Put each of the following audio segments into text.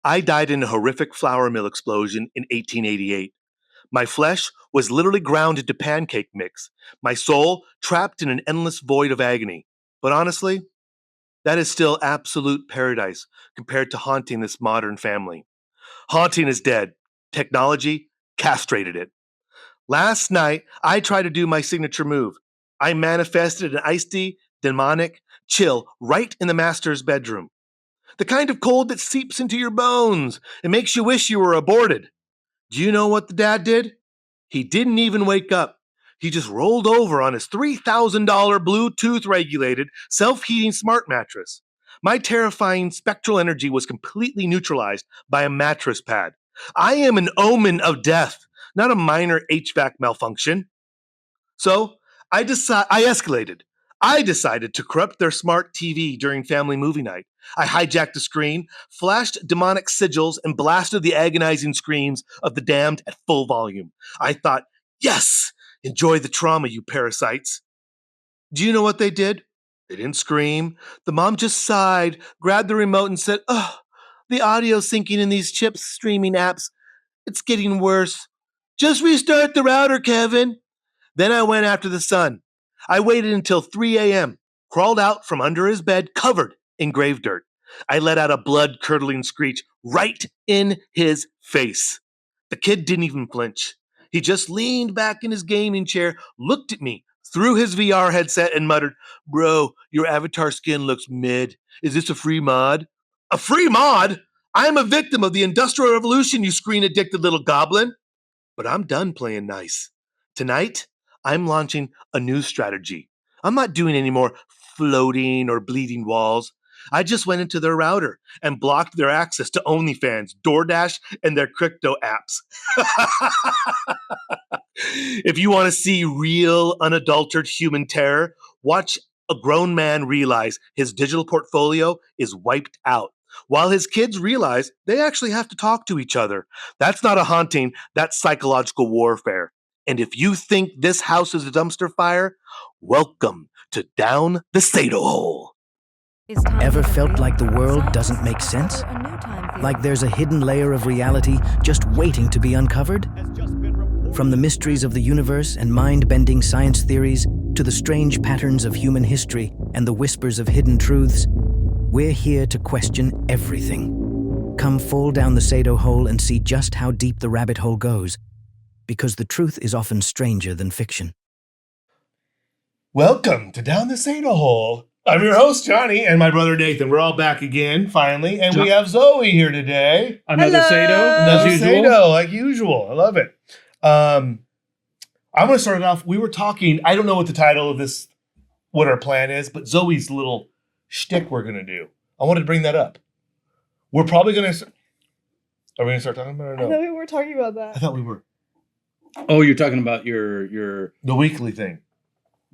I died in a horrific flour mill explosion in 1888. My flesh was literally ground into pancake mix, my soul trapped in an endless void of agony. But honestly, that is still absolute paradise compared to haunting this modern family. Haunting is dead. Technology castrated it. Last night, I tried to do my signature move. I manifested an icy, demonic chill right in the master's bedroom. The kind of cold that seeps into your bones and makes you wish you were aborted. Do you know what the dad did? He didn't even wake up. He just rolled over on his $3,000 Bluetooth regulated, self heating smart mattress. My terrifying spectral energy was completely neutralized by a mattress pad. I am an omen of death, not a minor HVAC malfunction. So I escalated. I decided to corrupt their smart TV during family movie night. I hijacked the screen, flashed demonic sigils, and blasted the agonizing screams of the damned at full volume. I thought, yes, enjoy the trauma, you parasites. Do you know what they did? They didn't scream. The mom just sighed, grabbed the remote, and said, oh, the audio's syncing in these chip streaming apps. It's getting worse. Just restart the router, Kevin. Then I went after the son. I waited until 3 a.m., crawled out from under his bed covered in grave dirt. I let out a blood-curdling screech right in his face. The kid didn't even flinch. He just leaned back in his gaming chair, looked at me through his VR headset, and muttered, Bro, your avatar skin looks mid. Is this a free mod? A free mod? I am a victim of the Industrial Revolution, you screen-addicted little goblin. But I'm done playing nice. Tonight, I'm launching a new strategy. I'm not doing any more floating or bleeding walls. I just went into their router and blocked their access to OnlyFans, DoorDash, and their crypto apps. If you want to see real, unadulterated human terror, watch a grown man realize his digital portfolio is wiped out, while his kids realize they actually have to talk to each other. That's not a haunting, that's psychological warfare. And if you think this house is a dumpster fire, welcome to Down the Sado Hole. Ever felt like the world doesn't make sense? Like there's a hidden layer of reality just waiting to be uncovered? From the mysteries of the universe and mind-bending science theories to the strange patterns of human history and the whispers of hidden truths, we're here to question everything. Come fall down the Sado Hole and see just how deep the rabbit hole goes, because the truth is often stranger than fiction. Welcome to Down the Sado Hole. I'm your host, Johnny, and my brother, Nathan. We're all back again, finally, and we have Zoe here today. Another Sado, Another as usual. Sado, like usual. I love it. I'm going to start it off. We were talking, I don't know what the title of this, what our plan is, but Zoe's little shtick we're going to do. I wanted to bring that up. We're probably going to, are we going to start talking about it or no? I thought we were talking about that. I thought we were. Oh, you're talking about your The weekly thing.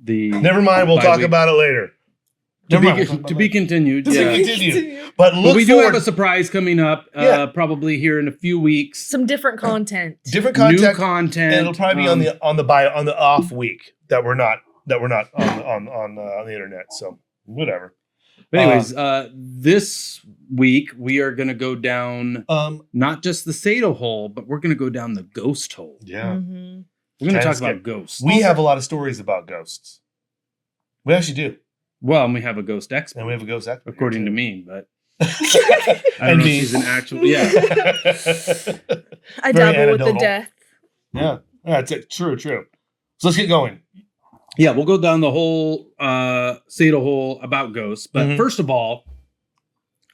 the Never mind, we'll talk about it later. to be continued. To Yeah. be continued. But But look we do forward. have a surprise coming up, probably here in a few weeks. Some different content. Different content. New content. And it'll probably be on the off week that we're not on the internet. So whatever. But anyways, this week we are going to go down not just the Sado Hole, but we're going to go down the ghost hole. Yeah. Mm-hmm. We're going to talk Kinda about ghosts. We have a lot of stories about ghosts. We actually do. Well, and we have a ghost expert, And we have a ghost expert. according to me, but I I don't know if she's an actual. Yeah. I Very dabble with the anecdotal. death. Yeah. That's it. True. So let's get going. Yeah, we'll go down the whole Sado Hole about ghosts. But Mhm. first of all,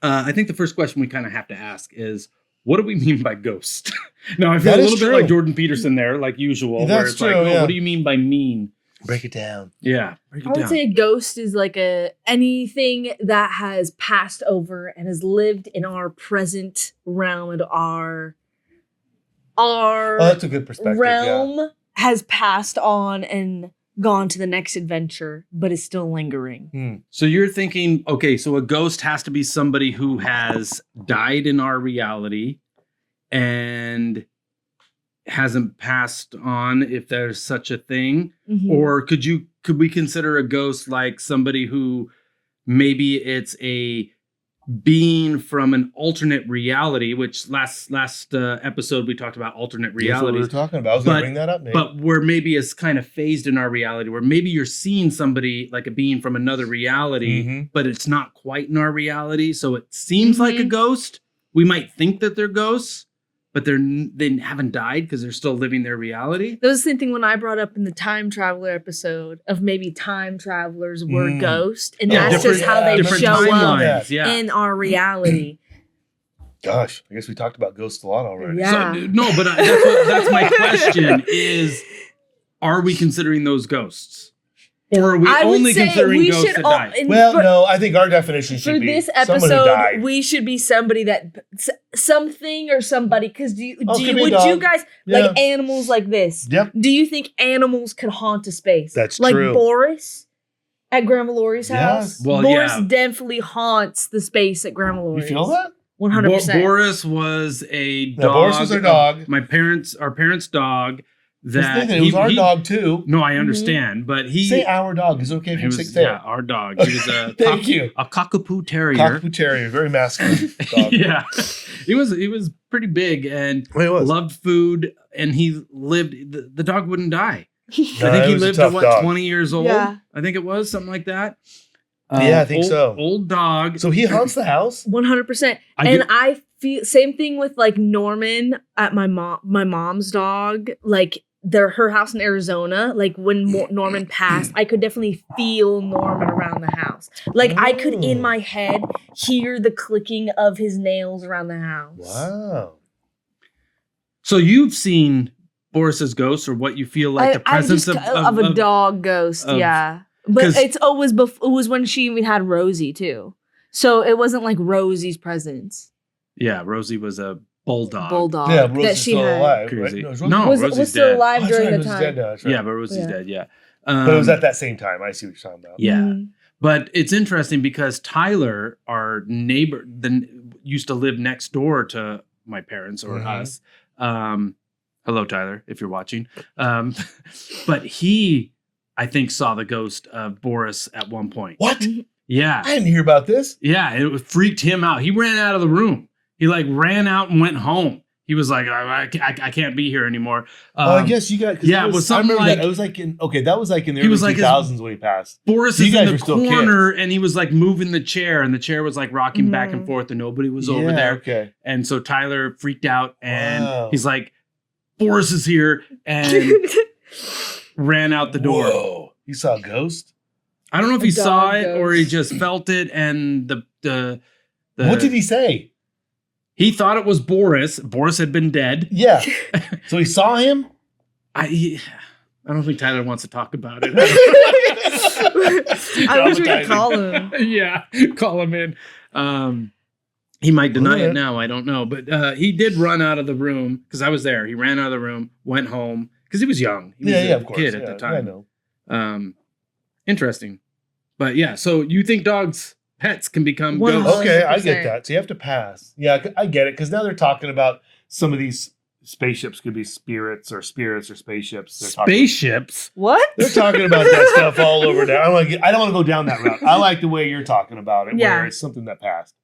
I think the first question we kind of have to ask is, what do we mean by ghost? Now, I feel That a is little bit true. like Jordan Peterson there, like usual. That's where it's true, like, oh, yeah. what do you mean by mean? Break it down. Yeah, break I it would down. say a ghost is like anything that has passed over and has lived in our present realm and our Oh, that's a good perspective. realm has passed on and gone to the next adventure, but is still lingering. Yeah. So you're thinking, okay, so a ghost has to be somebody who has died in our reality and hasn't passed on, if there's such a thing. Mhm. Or could we consider a ghost like somebody who maybe it's a being from an alternate reality, which last episode we talked about alternate That's what we realities. were talking about. I was going to bring that up, Nate. But where maybe it's kind of phased in our reality, where maybe you're seeing somebody like a being from another reality, but it's not quite in our reality. So it seems like a ghost. We might think that they're ghosts, but they haven't died because they're still living their reality. That was the same thing when I brought up in the time traveler episode of maybe time travelers were ghosts, and that's just how they show up in our reality. Gosh, I guess we talked about ghosts a lot already. Yeah. So, no, but that's my question is, are we considering those ghosts? Or are we only considering ghosts that died? No, I think our definition should be for this someone who episode, died. we should be somebody that something or somebody. Because would dog. you guys like animals like this? Yep. Do you think animals could haunt a space? That's like true. Boris at Grandma Lori's house. Well, Boris definitely haunts the space at Grandma Lori's. You feel that? 100%. Boris was a dog. No, Boris was our dog. Our parents' dog. It was our dog too. No, I understand, but he say our dog. Is it okay if you say yeah, our dog. He was a Thank you. A cockapoo terrier. Cockapoo terrier, very masculine dog. Yeah, he was pretty big and loved food, and he lived. The dog wouldn't die. I think he lived to 20 years old. Yeah. I think it was something like that. Yeah, I think so. Old dog. So he haunts the house? 100%. I feel same thing with like Norman at my mom's dog. Like her house in Arizona. Like when Norman passed, I could definitely feel Norman around the house. Like I could in my head hear the clicking of his nails around the house. Wow. So you've seen Boris's ghost, or what you feel like the presence of a dog ghost? Yeah. But it was when she even had Rosie too. So it wasn't like Rosie's presence. Yeah, Rosie was a bulldog. Yeah, Rosie's still alive. Crazy. Right? No, Rosie's was still dead. alive during the time. Dead now, right. Yeah, but Rosie's dead. Yeah, but it was at that same time. I see what you're talking about. Yeah, but it's interesting because Tyler, our neighbor, used to live next door to my parents or us. Hello, Tyler, if you're watching. But he, I think, saw the ghost of Boris at one point. What? Yeah. I didn't hear about this. Yeah, it freaked him out. He ran out of the room. He ran out and went home. He was like, I can't be here anymore. I guess you got. Yeah, it was something like. It was like in the early 2000s when he passed. Boris is in the corner and he was like moving the chair, and the chair was like rocking back and forth, and nobody was over there. Okay. And so Tyler freaked out, and he's like, Boris is here, and ran out the door. Whoa. You saw a ghost? I don't know if he saw it or he just felt it, and the what did he say? He thought it was Boris. Boris had been dead. Yeah. So he saw him? I don't think Tyler wants to talk about it. I wish we could call him. Yeah, call him in. He might deny it now. I don't know. But he did run out of the room because I was there. He ran out of the room, went home because he was young. He was a kid at the time. Yeah, I know. Interesting. But yeah, so you think pets can become ghosts? Okay, I get that. So you have to pass. Yeah, I get it. Because now they're talking about some of these spaceships could be spirits or spaceships. Spaceships? What? They're talking about that stuff all over now. I don't want to go down that route. I like the way you're talking about it, where it's something that passed.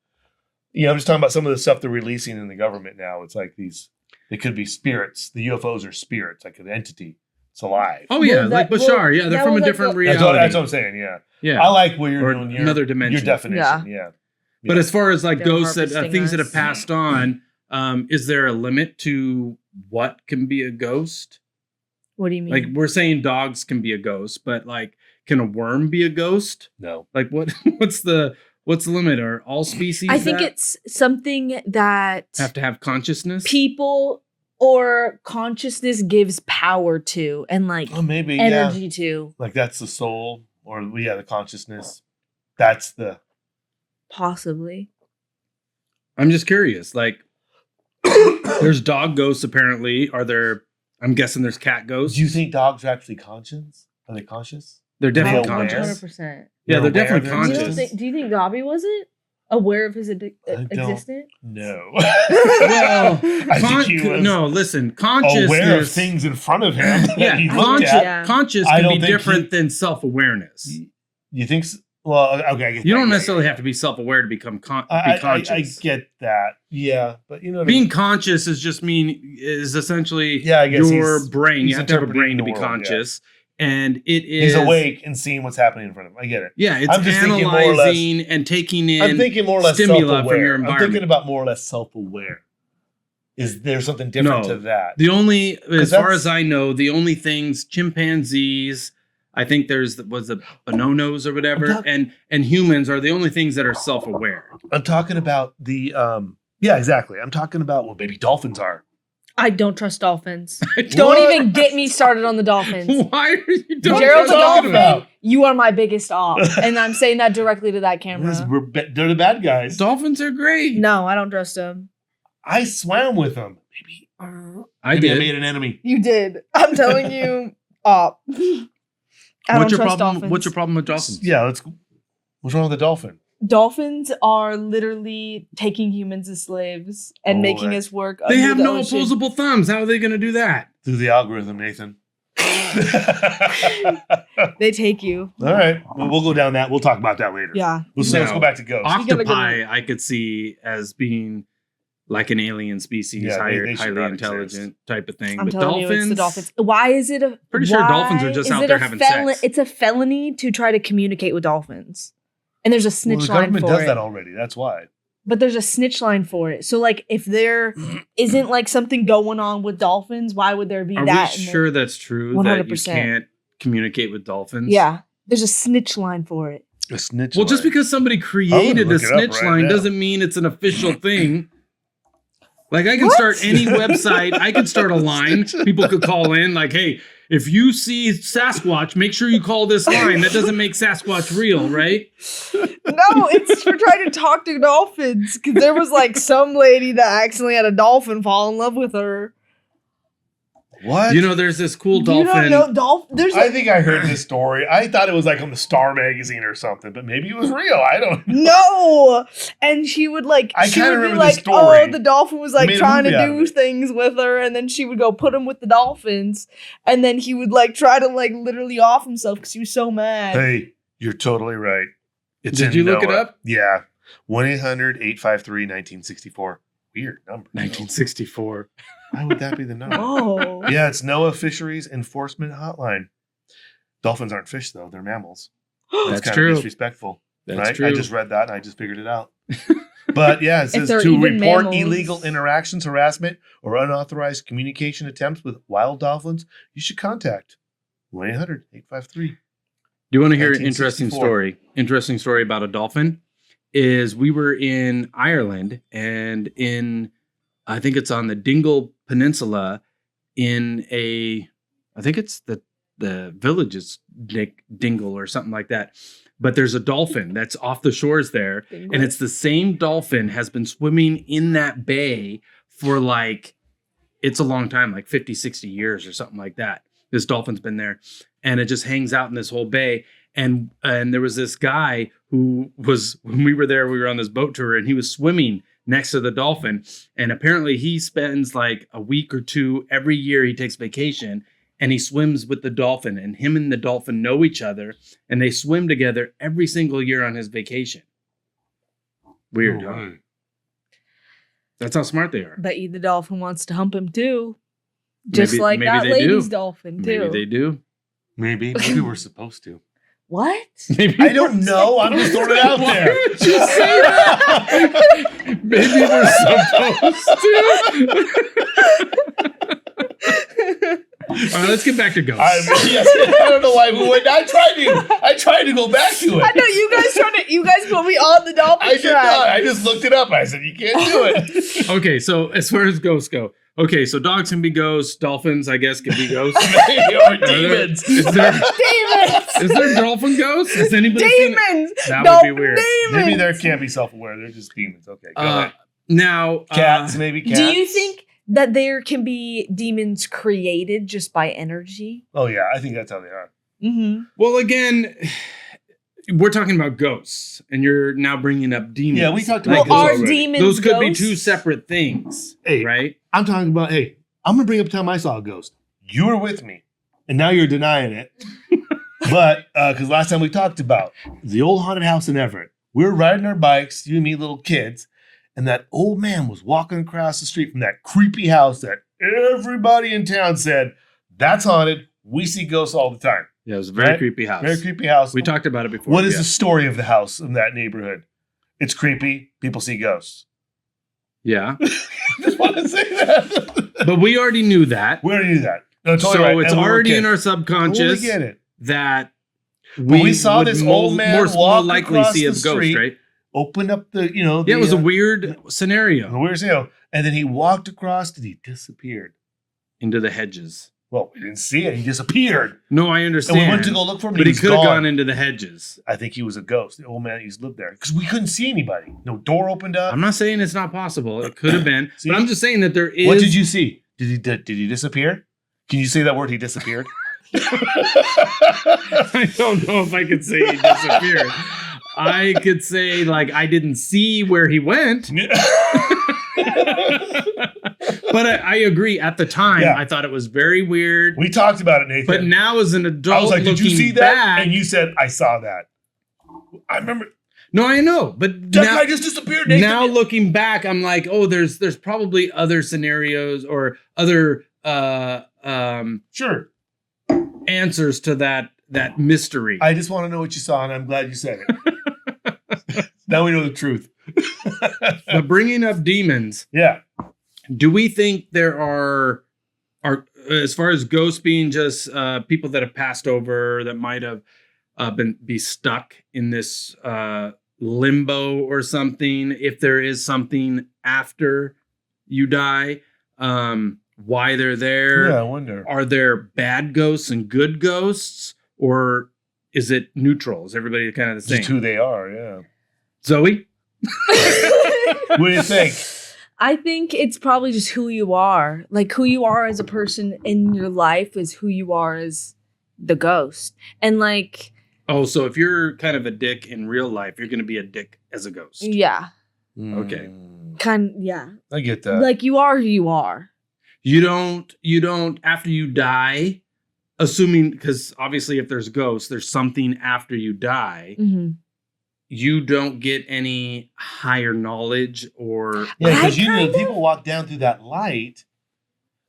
I'm just talking about some of the stuff they're releasing in the government now. It's like they could be spirits. The UFOs are spirits, like an entity. It's alive. Oh yeah, like Bashar. Yeah, they're from a different reality. That's what I'm saying. Yeah. Yeah. I like where you're doing another dimension. Your definition. Yeah. But as far as like ghosts things that have passed on, is there a limit to what can be a ghost? What do you mean? Like we're saying dogs can be a ghost, but like can a worm be a ghost? No. Like what's the limit? Are all species? I think it's something that have to have consciousness. People or consciousness gives power to, and like maybe energy to. Like that's the soul, or the consciousness. That's the possibly. I'm just curious. Like, there's dog ghosts apparently. Are there? I'm guessing there's cat ghosts. Do you think dogs are actually conscious? Are they conscious? They're definitely conscious. 100%. Yeah, they're definitely conscious. Do you think Dobby wasn't aware of his existence? No. Well, I think he was listen, consciousness aware of things in front of him. Conscious can be different than self-awareness. You think? Well, okay, I get You that. don't Yeah, necessarily yeah, have to be self-aware to become be I conscious. get that. Yeah, but you know, what I Being mean? conscious is essentially Yeah, I guess your brain. he's You have to have a brain interpreting to the be world, yeah. conscious, and it is He's awake and seeing what's happening in front of him. I get it. Yeah, it's I'm just thinking more or less- analyzing and taking in. I'm thinking more or less stimuli self-aware. from your I'm environment. thinking about more or less self-aware. Is there something different No. to that? The only, as far that's- as I know, the only things chimpanzees, I think was the bonobos or whatever, and humans are the only things that are self-aware. I'm talking about the yeah, exactly. I'm talking about what maybe dolphins are. I don't trust dolphins. What? Don't even get me started on the dolphins. Why are you doing Gerald the talking dolphin, about? you are my biggest awe. And I'm saying that directly to that camera. They're the bad guys. Dolphins are great. No, I don't trust them. I swam with them. Maybe I maybe did. I made an enemy. You did. I'm telling you. I don't What's your trust problem? dolphins. What's your problem with dolphins? Yeah, let's. What's wrong with the dolphin? Dolphins are literally taking humans as slaves and Oh, making that- us work. They under have the no ocean. opposable thumbs. How are they going to do that? Through the algorithm, Nathan. They take you. All right. Well, we'll go down that. We'll talk about that later. Yeah. Let's No. go back to ghosts. gotta go Octopi, I could see as being like an alien species, Yeah, they should highly not intelligent type of thing. I'm but telling dolphins, you, it's the dolphins. Why is it a? Pretty sure dolphins are why just is out it there a having sex. It's a felony to try to communicate with dolphins, and there's a Well, snitch the line government for does it. that already. That's why. But there's a snitch line for it. So, like, if there isn't like something going on with dolphins, why would there be are that? we in the- sure that's true that you 100%. can't communicate with dolphins? Yeah, there's a snitch line for it. A snitch. Well, just line. because somebody created a look it up snitch right line now. doesn't mean it's an official thing. Like I can What? start any website. I can start a line. People could call in like, hey, if you see Sasquatch, make sure you call this line. That doesn't make Sasquatch real, right? No, it's for trying to talk to dolphins. Because there was like some lady that accidentally had a dolphin fall in love with her. What? You know, there's this cool You dolphin. don't know there's I think I heard this story. I thought it was like on the Star magazine or something, but maybe it was real. I don't know. no, and she would like. I she kinda would be remember like, this story. oh, the dolphin was like Made a trying to movie out of do it. things with her, and then she would go put him with the dolphins, and then he would like try to like literally off himself because he was so mad. Hey, you're totally right. It's Did in you look it NOAA. up? Yeah. 1-800-853-1964. Weird number. 1964. Why would that be the number? Oh, Yeah, it's NOAA Fisheries Enforcement Hotline. Dolphins aren't fish, though. They're mammals. That's kind true. of disrespectful. That's right? true. I just read that and I just figured it out. But yeah, it If says they're to even report mammals. illegal interactions, harassment, or unauthorized communication attempts with wild dolphins, you should contact 1-800-853. Do you want to hear an interesting 1964. story? Interesting story about a dolphin is we were in Ireland and I think it's on the Dingle Peninsula I think it's the village is Dingle or something like that. But there's a dolphin that's off the shores there. And it's the same dolphin has been swimming in that bay for like, it's a long time, like 50, 60 years or something like that. This dolphin's been there and it just hangs out in this whole bay. And there was this guy who was, when we were there, we were on this boat tour and he was swimming next to the dolphin. And apparently he spends like a week or two every year. He takes vacation and he swims with the dolphin, and him and the dolphin know each other and they swim together every single year on his vacation. Weird. Oh, Huh? wow. That's how smart they are. bet you the dolphin wants to hump him too, just Maybe- like maybe that they lady's do. dolphin too. Maybe they do. Maybe we're supposed to. What? Maybe I don't know. I'm just throwing it out Why there. would you say that? Maybe we're supposed to. All right, let's get back to ghosts. I don't know why we went. I tried to go back to it. I know you guys put me on the dolphin I did track. not. I just looked it up. I said you can't do it. Okay, so as far as ghosts go, okay, so dogs can be ghosts, dolphins, I guess, can be ghosts. Or demons. Is there Demons! dolphin ghosts? Has anybody seen it? Demons! That No, would be weird. Demons! Maybe they can't be self-aware. They're just demons. Okay, go ahead. Now, Cats, maybe cats. Do you think that there can be demons created just by energy? Oh yeah, I think that's how they are. Mm-hmm. well, again, we're talking about ghosts, and you're now bringing up demons. Yeah, we talked Like, about Well, ghosts are already. demons those could be ghosts? two separate things, Hey. right? I'm talking about. Hey, I'm gonna bring up the time I saw a ghost. You were with me, and now you're denying it. But because last time we talked about the old haunted house in Everett, we were riding our bikes, you and me, little kids, and that old man was walking across the street from that creepy house that everybody in town said, that's haunted. We see ghosts all the time. Yeah, it was a very creepy house. Very creepy house. We talked about it before. What is the story of the house in that neighborhood? It's creepy. People see ghosts. Yeah. Just want to say that. But we already knew that. We already knew that. No, So it's already in our subconscious Get it. that we saw would this old man more walk likely across see a the ghost, street, right? open up the, Yeah, it was a weird scenario. weird scenario. And then he walked across and he disappeared. Into the hedges. Well, we didn't see it. He disappeared. No, I understand. And we went to go look for him. But he was could have gone. gone into the hedges. I think he was a ghost. The old man used to live there because we couldn't see anybody. No door opened up. I'm not saying it's not possible. It could have been. See? But I'm just saying that there is. What did you see? Did he disappear? Can you say that word? He disappeared. I don't know if I could say he disappeared. I could say, like, I didn't see where he went. But I agree. At the time, Yeah. I thought it was very weird. We talked about it, Nathan. But now, as an adult, I was like, "Did you looking see that?" back- And you said, "I saw that." I remember No, I know. But that now, guy just disappeared. Nathan. now looking back, I'm like, oh, there's probably other scenarios or other Sure. answers to that mystery. I just want to know what you saw, and I'm glad you said it. Now we know the truth. But bringing up demons, Yeah. do we think there are as far as ghosts being just people that have passed over that might have be stuck in this limbo or something? If there is something after you die, why they're there? Yeah, I wonder. Are there bad ghosts and good ghosts, or is it neutral? Is everybody kind of the same? Just who they are, yeah. Zoe? What do you think? I think it's probably just who you are. Like, who you are as a person in your life is who you are as the ghost. And like, Oh, so if you're kind of a dick in real life, you're going to be a dick as a ghost. yeah, Okay. yeah. I get that. Like, you are who you are. You don't after you die, assuming, because obviously if there's ghosts, there's something after you die. Mm-hmm. You don't get any higher knowledge or Yeah, because I you know kinda- people walk down through that light.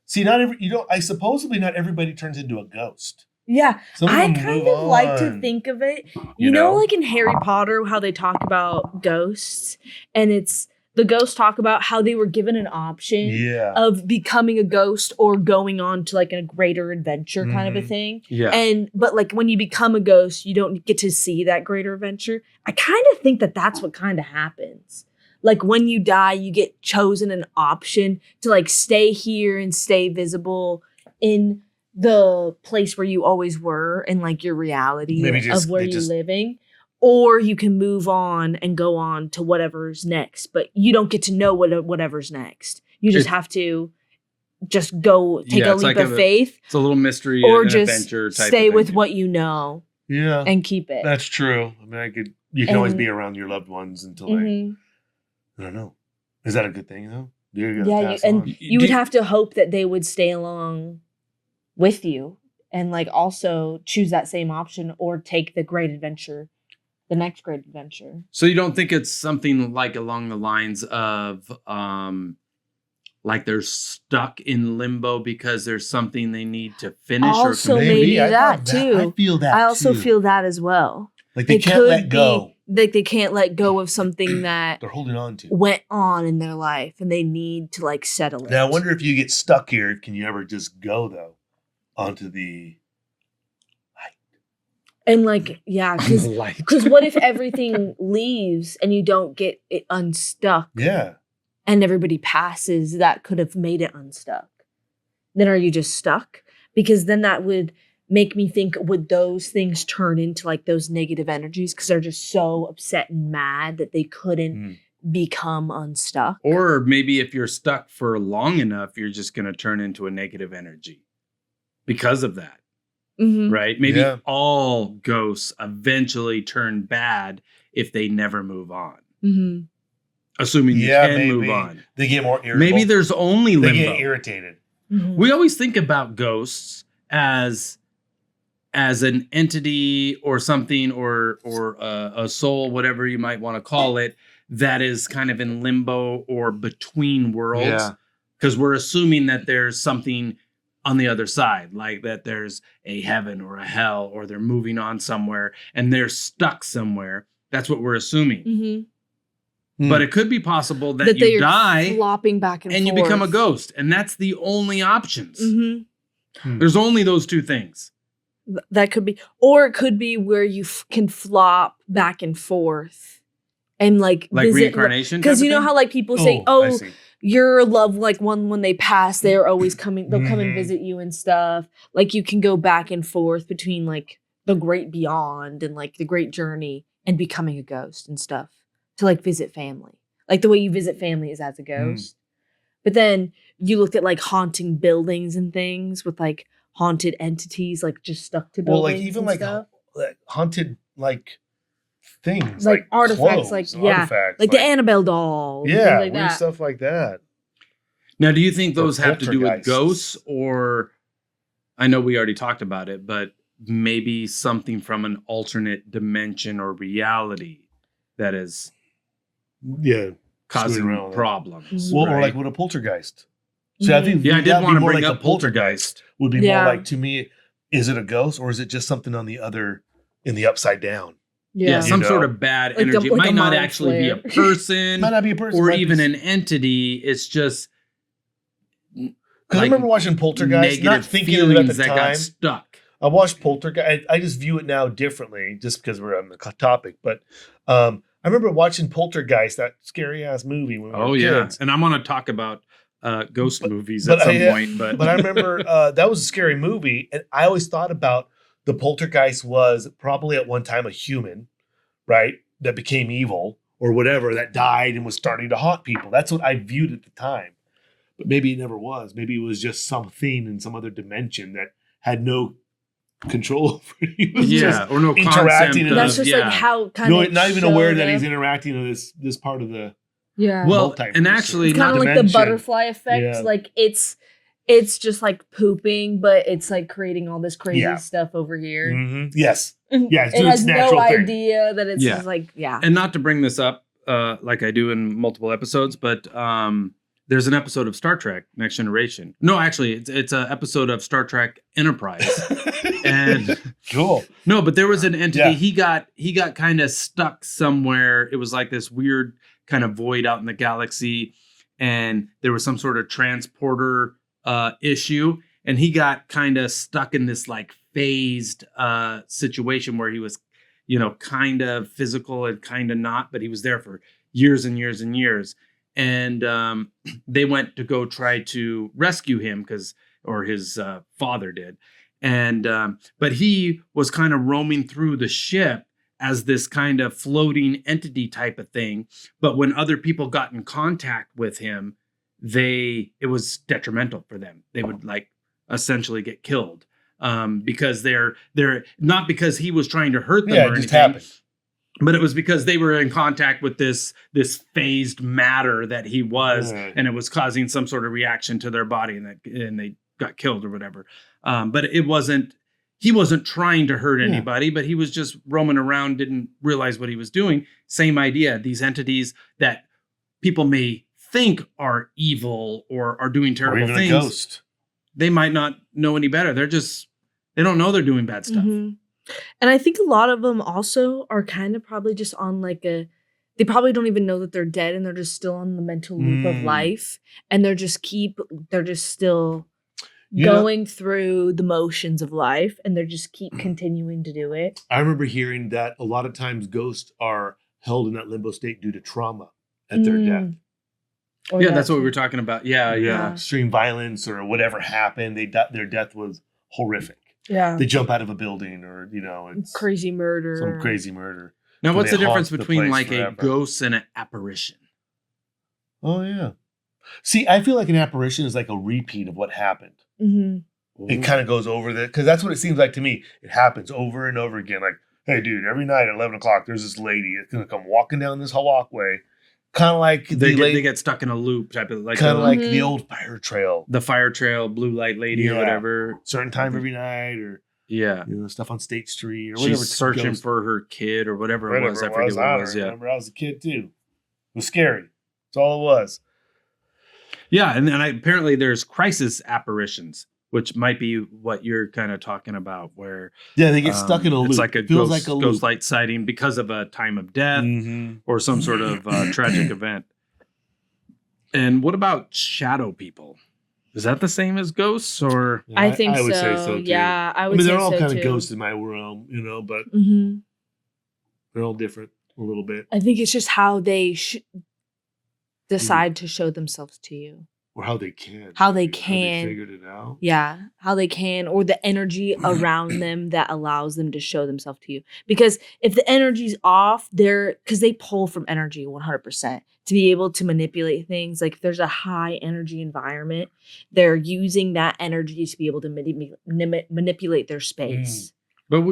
See, not every I supposedly not everybody turns into a ghost. Yeah, Some of I them kind move of like to on. think of it. You You know, know? like in Harry Potter, how they talk about ghosts, and it's the ghosts talk about how they were given an option Yeah. of becoming a ghost or going on to like a greater adventure kind of a Mhm. thing. yeah. But like when you become a ghost, you don't get to see that greater adventure. I kind of think that that's what kind of happens. Like when you die, you get chosen an option to like stay here and stay visible in the place where you always were in like your reality Maybe just- of where they you're just- living. Or you can move on and go on to whatever's next, but you don't get to know whatever's next. You just have to just go take Yeah, a it's leap like of a- faith It's a little mystery or and just adventure type stay of with thing. what you know Yeah. and keep it. That's true. I mean, you can always And- be around your loved ones until they, Mhm. I don't know. Is that a good thing though? You're gonna Yeah, pass and on. you would have to hope that they would stay along with you and like also choose that same option or take the great adventure, the next great adventure. So you don't think it's something like along the lines of like they're stuck in limbo because there's something they need to finish Also, or complete? maybe I that thought too. I feel that. I also too. feel that as well. like they It can't could let go. be like they can't let go of something that They're holding on to. went on in their life and they need to like settle it. Now I wonder if you get stuck here, can you ever just go though onto the? And like, yeah, Light. because what if everything leaves and you don't get it unstuck? Yeah. And everybody passes that could have made it unstuck. Then are you just stuck? Because then that would make me think, would those things turn into like those negative energies because they're just so upset and mad that they couldn't Mm. become unstuck? Or maybe if you're stuck for long enough, you're just going to turn into a negative energy because of that, Mm-hmm. right? Maybe Yeah. all ghosts eventually turn bad if they never move on. Mm-hmm. Assuming Yeah, you can maybe. move on. They get more irritable. Maybe there's only they limbo. get irritated. Mm-hmm. We always think about ghosts as as an entity or something, or a soul, whatever you might want to call it, that is kind of in limbo or between worlds. Yeah. Because we're assuming that there's something on the other side, like that there's a heaven or a hell, or they're moving on somewhere and they're stuck somewhere. That's what we're assuming. Mm-hmm. But it could be possible that you die flopping back and you forth. become a ghost, and that's the only options. Mm-hmm. There's only those two things. That could be, or it could be where you can flop back and forth, and like visit, reincarnation. Because you know how like people say, "Oh, I see. your loved like one when they pass, they're always coming. They'll come and visit you and stuff. Like you can go back and forth between like the great beyond and like the great journey and becoming a ghost and stuff to like visit family. Like the way you visit family is as a ghost. But then you looked at like haunting buildings and things with like haunted entities like just stuck to buildings. Well, like even like stuff. haunted like things, like artifacts, clothes, like artifacts, like the Annabelle doll, yeah, like weird that. stuff like that. Now, do you think those have to do with poltergeists. ghosts, or I know we already talked about it, but maybe something from an alternate dimension or reality that is causing around with it. problems? Well, or right? like what a poltergeist. So I think I did that'd want be to more bring like up a poltergeist. Would be Yeah. more like, to me, is it a ghost or is it just something on the other in the upside down? Yeah, some You know? sort of bad Like a- energy. It like a might not mind actually be a flare. person Might not be a person, or might be even an entity. It's just Because I remember watching Poltergeist, not negative thinking of it at feelings the that got time. stuck. I watched Poltergeist. I just view it now differently, just because we're on the topic. But I remember watching Poltergeist, that scary ass movie when we were kids. And I'm going to talk about ghost movies but at some I- point. But I remember that was a scary movie, and I always thought about the poltergeist was probably at one time a human, right, that became evil or whatever, that died and was starting to haunt people. That's what I viewed at the time. But maybe it never was. Maybe it was just something in some other dimension that had no control over you. It was just or no interacting concept in That's of, just like how kind no, of not even aware showed that he's up. interacting in this part of the Well, multiverse. and actually, It's kind of like the dimension. butterfly effect. Yeah. Like it's just like pooping, but it's like creating all this crazy Yeah. stuff over here. Mhm. Yes. Yeah, it's It doing has its no natural thing. idea that it's Yeah. just like and not to bring this up like I do in multiple episodes, but there's an episode of Star Trek Next Generation. No, actually, it's an episode of Star Trek Enterprise. And Cool. no, but there was an entity. Yeah. He got kind of stuck somewhere. It was like this weird kind of void out in the galaxy, and there was some sort of transporter issue, and he got kind of stuck in this like phased situation where he was, kind of physical and kind of not, but he was there for years and years and years. And they went to go try to rescue him or his father did. And but he was kind of roaming through the ship as this kind of floating entity type of thing. But when other people got in contact with him, it was detrimental for them. They would like essentially get killed because they're not because he was trying to hurt them Yeah, or it anything. just happened. But it was because they were in contact with this phased matter that he was, Right. and it was causing some sort of reaction to their body, and they got killed or whatever. But he wasn't trying to hurt anybody, but he was just roaming around, didn't realize what he was doing. Same idea. These entities that people may think are evil or are doing Or terrible even things, a ghost. they might not know any better. They don't know they're doing bad stuff. Mhm. And I think a lot of them also are kind of probably just on like they probably don't even know that they're dead, and they're just still on the mental loop of life, and they're just still You know- going through the motions of life, and they're just keep continuing to do it. I remember hearing that a lot of times ghosts are held in that limbo state due to trauma at their death. Or Yeah, that that's what we too. were talking about. Yeah. Extreme violence or whatever happened. Their death was horrific. Yeah. They jump out of a building or, it's Crazy murder. some crazy murder. Now, And what's they the difference haunt the between place like forever. a ghost and an apparition? Oh, yeah. See, I feel like an apparition is like a repeat of what happened. Hmm. It kind of goes over because that's what it seems like to me. It happens over and over again. Like, hey, dude, every night at 11 o'clock, there's this lady that's going to come walking down this walkway. Kind of like They get stuck in a loop type of like kind of like Mhm. the old fire trail. the fire trail, blue light lady or Yeah. whatever. Certain time every night or Yeah. Stuff on State Street or whatever. She's searching for her kid or whatever it was. I forget what it was. Yeah. Remember, I was a kid too. It was scary. That's all it was. Yeah, and then apparently there's crisis apparitions, which might be what you're kind of talking about, where they get stuck in a loop. It's like a ghost light sighting because of a time of death or some sort of tragic event. And what about shadow people? Is that the same as ghosts, or? I think I would so. say so too. Yeah, I would. They're all kind of ghosts in my realm, but they're all different a little bit. I think it's just how they decide to show themselves to you. Or how they can. How they figured it out. Yeah, how they can, or the energy around them that allows them to show themselves to you. Because if the energy's off, because they pull from energy 100%. To be able to manipulate things, like if there's a high energy environment, they're using that energy to be able to manipulate their space. But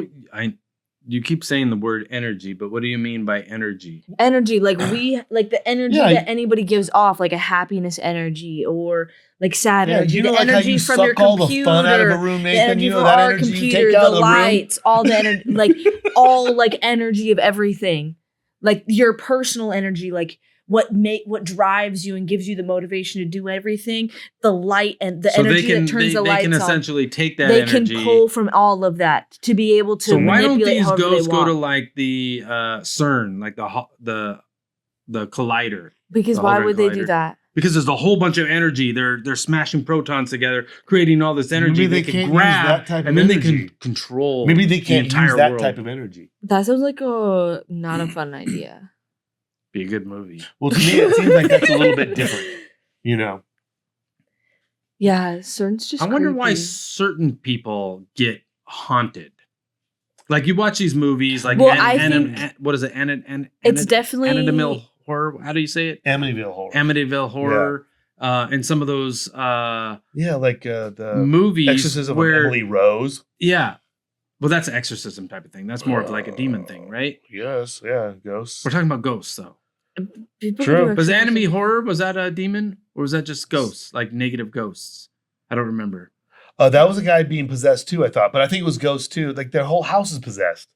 you keep saying the word energy, but what do you mean by energy? Energy, like the energy that anybody gives off, like a happiness energy or like sad energy. The energy from your computer, all the fun out of a room, Nathan. The energy from that our energy computer, you take out the of lights, all the energy, like all like energy of everything, like your personal energy, like what drives you and gives you the motivation to do everything, the light and the energy that turns the lights on. They can essentially take that energy. They can pull from all of that to be able to manipulate. So why don't these ghosts go to like the CERN, like the collider? Because why would they do that? Because there's a whole bunch of energy. They're smashing protons together, creating all this energy they can grab, and then they can control. Maybe they can't the entire use that world. type of energy. That sounds like not a fun idea. Be a good movie. Well, to me, it seems like that's a little bit different, Yeah, CERN's just. I wonder creepy. why certain people get haunted. Like you watch these movies, like what is it? It's definitely Amityville Horror. How do you say it? Amityville Horror. Yeah. And some of those. The movies Exorcism where of Emily Rose. Yeah. Well, that's an exorcism type of thing. That's more of like a demon thing, right? Yes. Yeah. Ghosts. We're talking about ghosts, though. True. Was Anime Horror, was that a demon? Or was that just ghosts? Like negative ghosts? I don't remember. That was a guy being possessed too, I thought. But I think it was ghosts too. Like their whole house is possessed.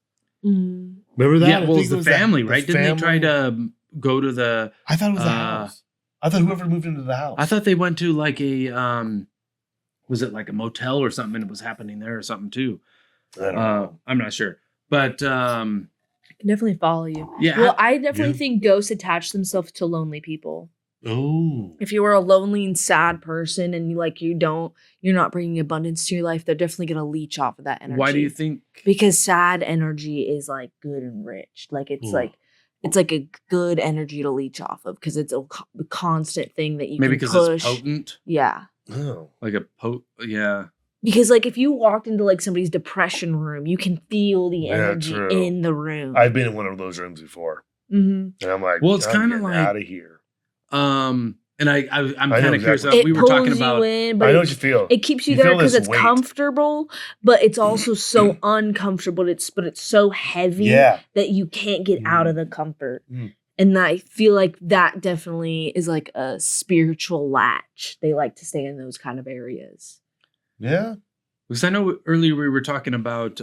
Mm. Remember that? Yeah, well, it was the family, right? Didn't they try to go to the... I thought it was the house. I thought whoever moved into the house. I thought they went to like a... was it like a motel or something and it was happening there or something too? I don't know. I'm not sure. But... I can definitely follow you. Yeah. Well, I definitely think ghosts attach themselves to lonely people. Oh. If you were a lonely and sad person and you're not bringing abundance to your life, they're definitely going to leech off of that energy. Why do you think? Because sad energy is like good and rich. Like it's like a good energy to leech off of because it's a constant thing that you can push. Because it's potent? Yeah. Oh. Like yeah. Because like if you walked into like somebody's depression room, you can feel the energy in the room. I've been in one of those rooms before. Mm-hmm. And I'm like, well, it's kind of like out of here. And I'm kind of curious. It we were pulls talking about. You in, but I know what you feel. It keeps you there because it's comfortable, but it's also so uncomfortable. But it's so heavy that you can't get out of the comfort. Mm. And I feel like that definitely is like a spiritual latch. They like to stay in those kind of areas. Yeah. Because I know earlier we were talking about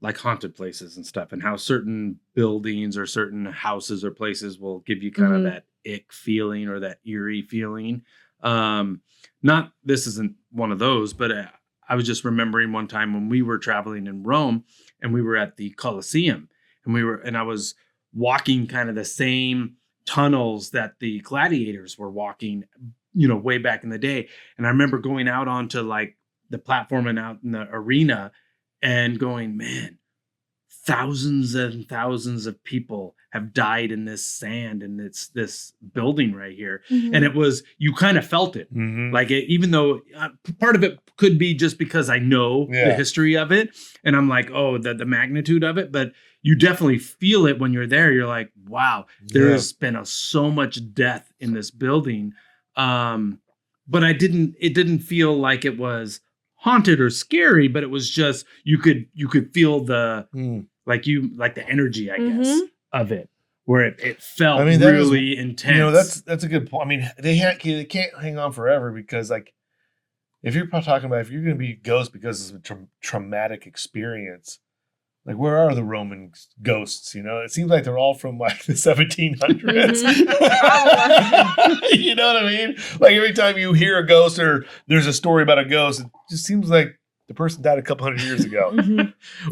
like haunted places and stuff and how certain buildings or certain houses or places will give you kind of that ick feeling or that eerie feeling. This isn't one of those, but I was just remembering one time when we were traveling in Rome and we were at the Colosseum and I was walking kind of the same tunnels that the gladiators were walking, way back in the day. And I remember going out onto like the platform and out in the arena and going, man, thousands and thousands of people have died in this sand and it's this building right here. Mm-hmm. And it was, you kind of felt it. Mm-hmm. Like even though part of it could be just because I know the history of it and I'm like, oh, the magnitude of it, but you definitely feel it when you're there. You're like, wow, there has been so much death in this building. But it didn't feel like it was haunted or scary, but it was just you could feel the like the energy, I guess, of it, where it felt really intense. That's a good point. I mean, they can't hang on forever because like if you're talking about if you're going to be a ghost because of a traumatic experience, like where are the Roman ghosts? You know, it seems like they're all from like the 1700s. You know what I mean? Like every time you hear a ghost or there's a story about a ghost, it just seems like the person died a couple hundred years ago.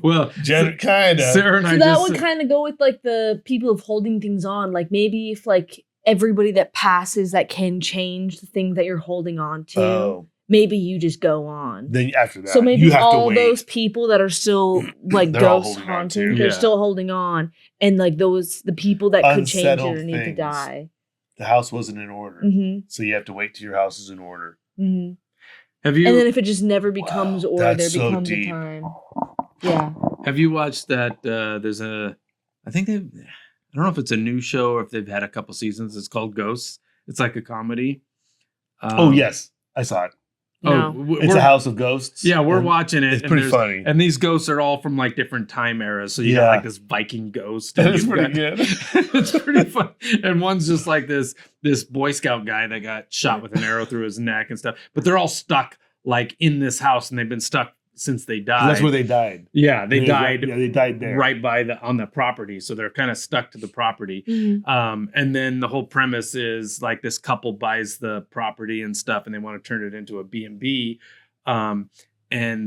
Well, kind of. Sarah and So I that just would kind of go with like the people of holding things on. Like maybe if like everybody that passes that can change the thing that you're holding on to, Oh, maybe you just go on. then after that, So maybe you have to all wait. those people that are still like They're all ghost holding on haunted, too. they're Yeah. still holding on, and like the people that could change it Unsettled or need to things. die. The house wasn't in order, Mm-hmm. so you have to wait till your house is in order. Mm-hmm. have you And then if it just never becomes Wow, order, there that's so becomes deep. a time. Yeah. have you watched that? There's a, I think they've, I don't know if it's a new show or if they've had a couple seasons. It's called Ghosts. It's like a comedy. Oh yes, I saw it. No. It's we're- a house of ghosts. Yeah, we're and watching it. It's and pretty there's- funny. And these ghosts are all from like different time eras. So you got Yeah. like this Viking ghost. And It's you've pretty got- good. It's pretty fun. And one's just like this Boy Scout guy that got shot with an arrow through his neck and stuff. But they're all stuck like in this house, and they've been stuck since they died. That's where they died. Yeah, they died. Yeah, they died there. Right on the property, so they're kind of stuck to the property. Mhm. And then the whole premise is like this couple buys the property and stuff, and they want to turn it into a B&B. And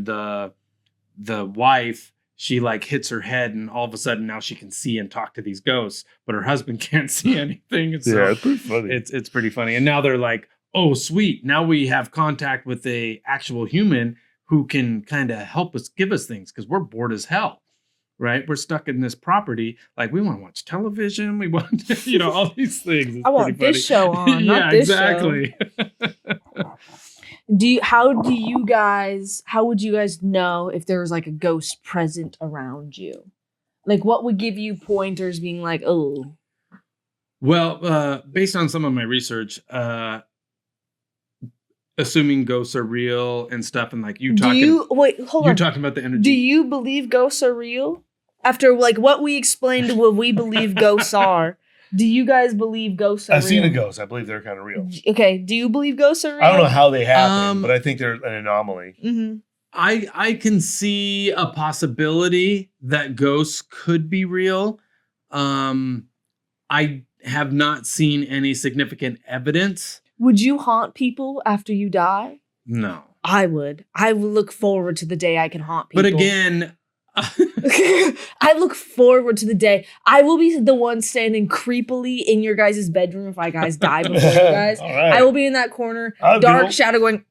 the wife, she like hits her head, and all of a sudden now she can see and talk to these ghosts, but her husband can't see anything. And so Yeah, it's pretty funny. it's pretty funny. And now they're like, oh sweet, now we have contact with a actual human who can kind of help us, give us things, because we're bored as hell, right? We're stuck in this property. Like we want to watch television. We want, all these things. It's I want pretty this funny. show on, Yeah, not this exactly. How would you guys know if there was like a ghost present around you? Like what would give you pointers being like, oh, Well, based on some of my research, assuming ghosts are real and stuff, and like you talking, hold you're on. talking about the energy. Do you believe ghosts are real? After like what we explained what we believe ghosts are, do you guys believe ghosts are real? I've seen a ghost. I believe they're kind of real. Okay, do you believe ghosts are real? I don't know how they happen, Um, but I think they're an anomaly. Mm-hmm. I can see a possibility that ghosts could be real. I have not seen any significant evidence. Would you haunt people after you die? No. I would. I would look forward to the day I can haunt people. But again, I look forward to the day I will be the one standing creepily in your guys' bedroom if I guys die before you guys. All right. I will be in that corner, I'll dark go. shadow going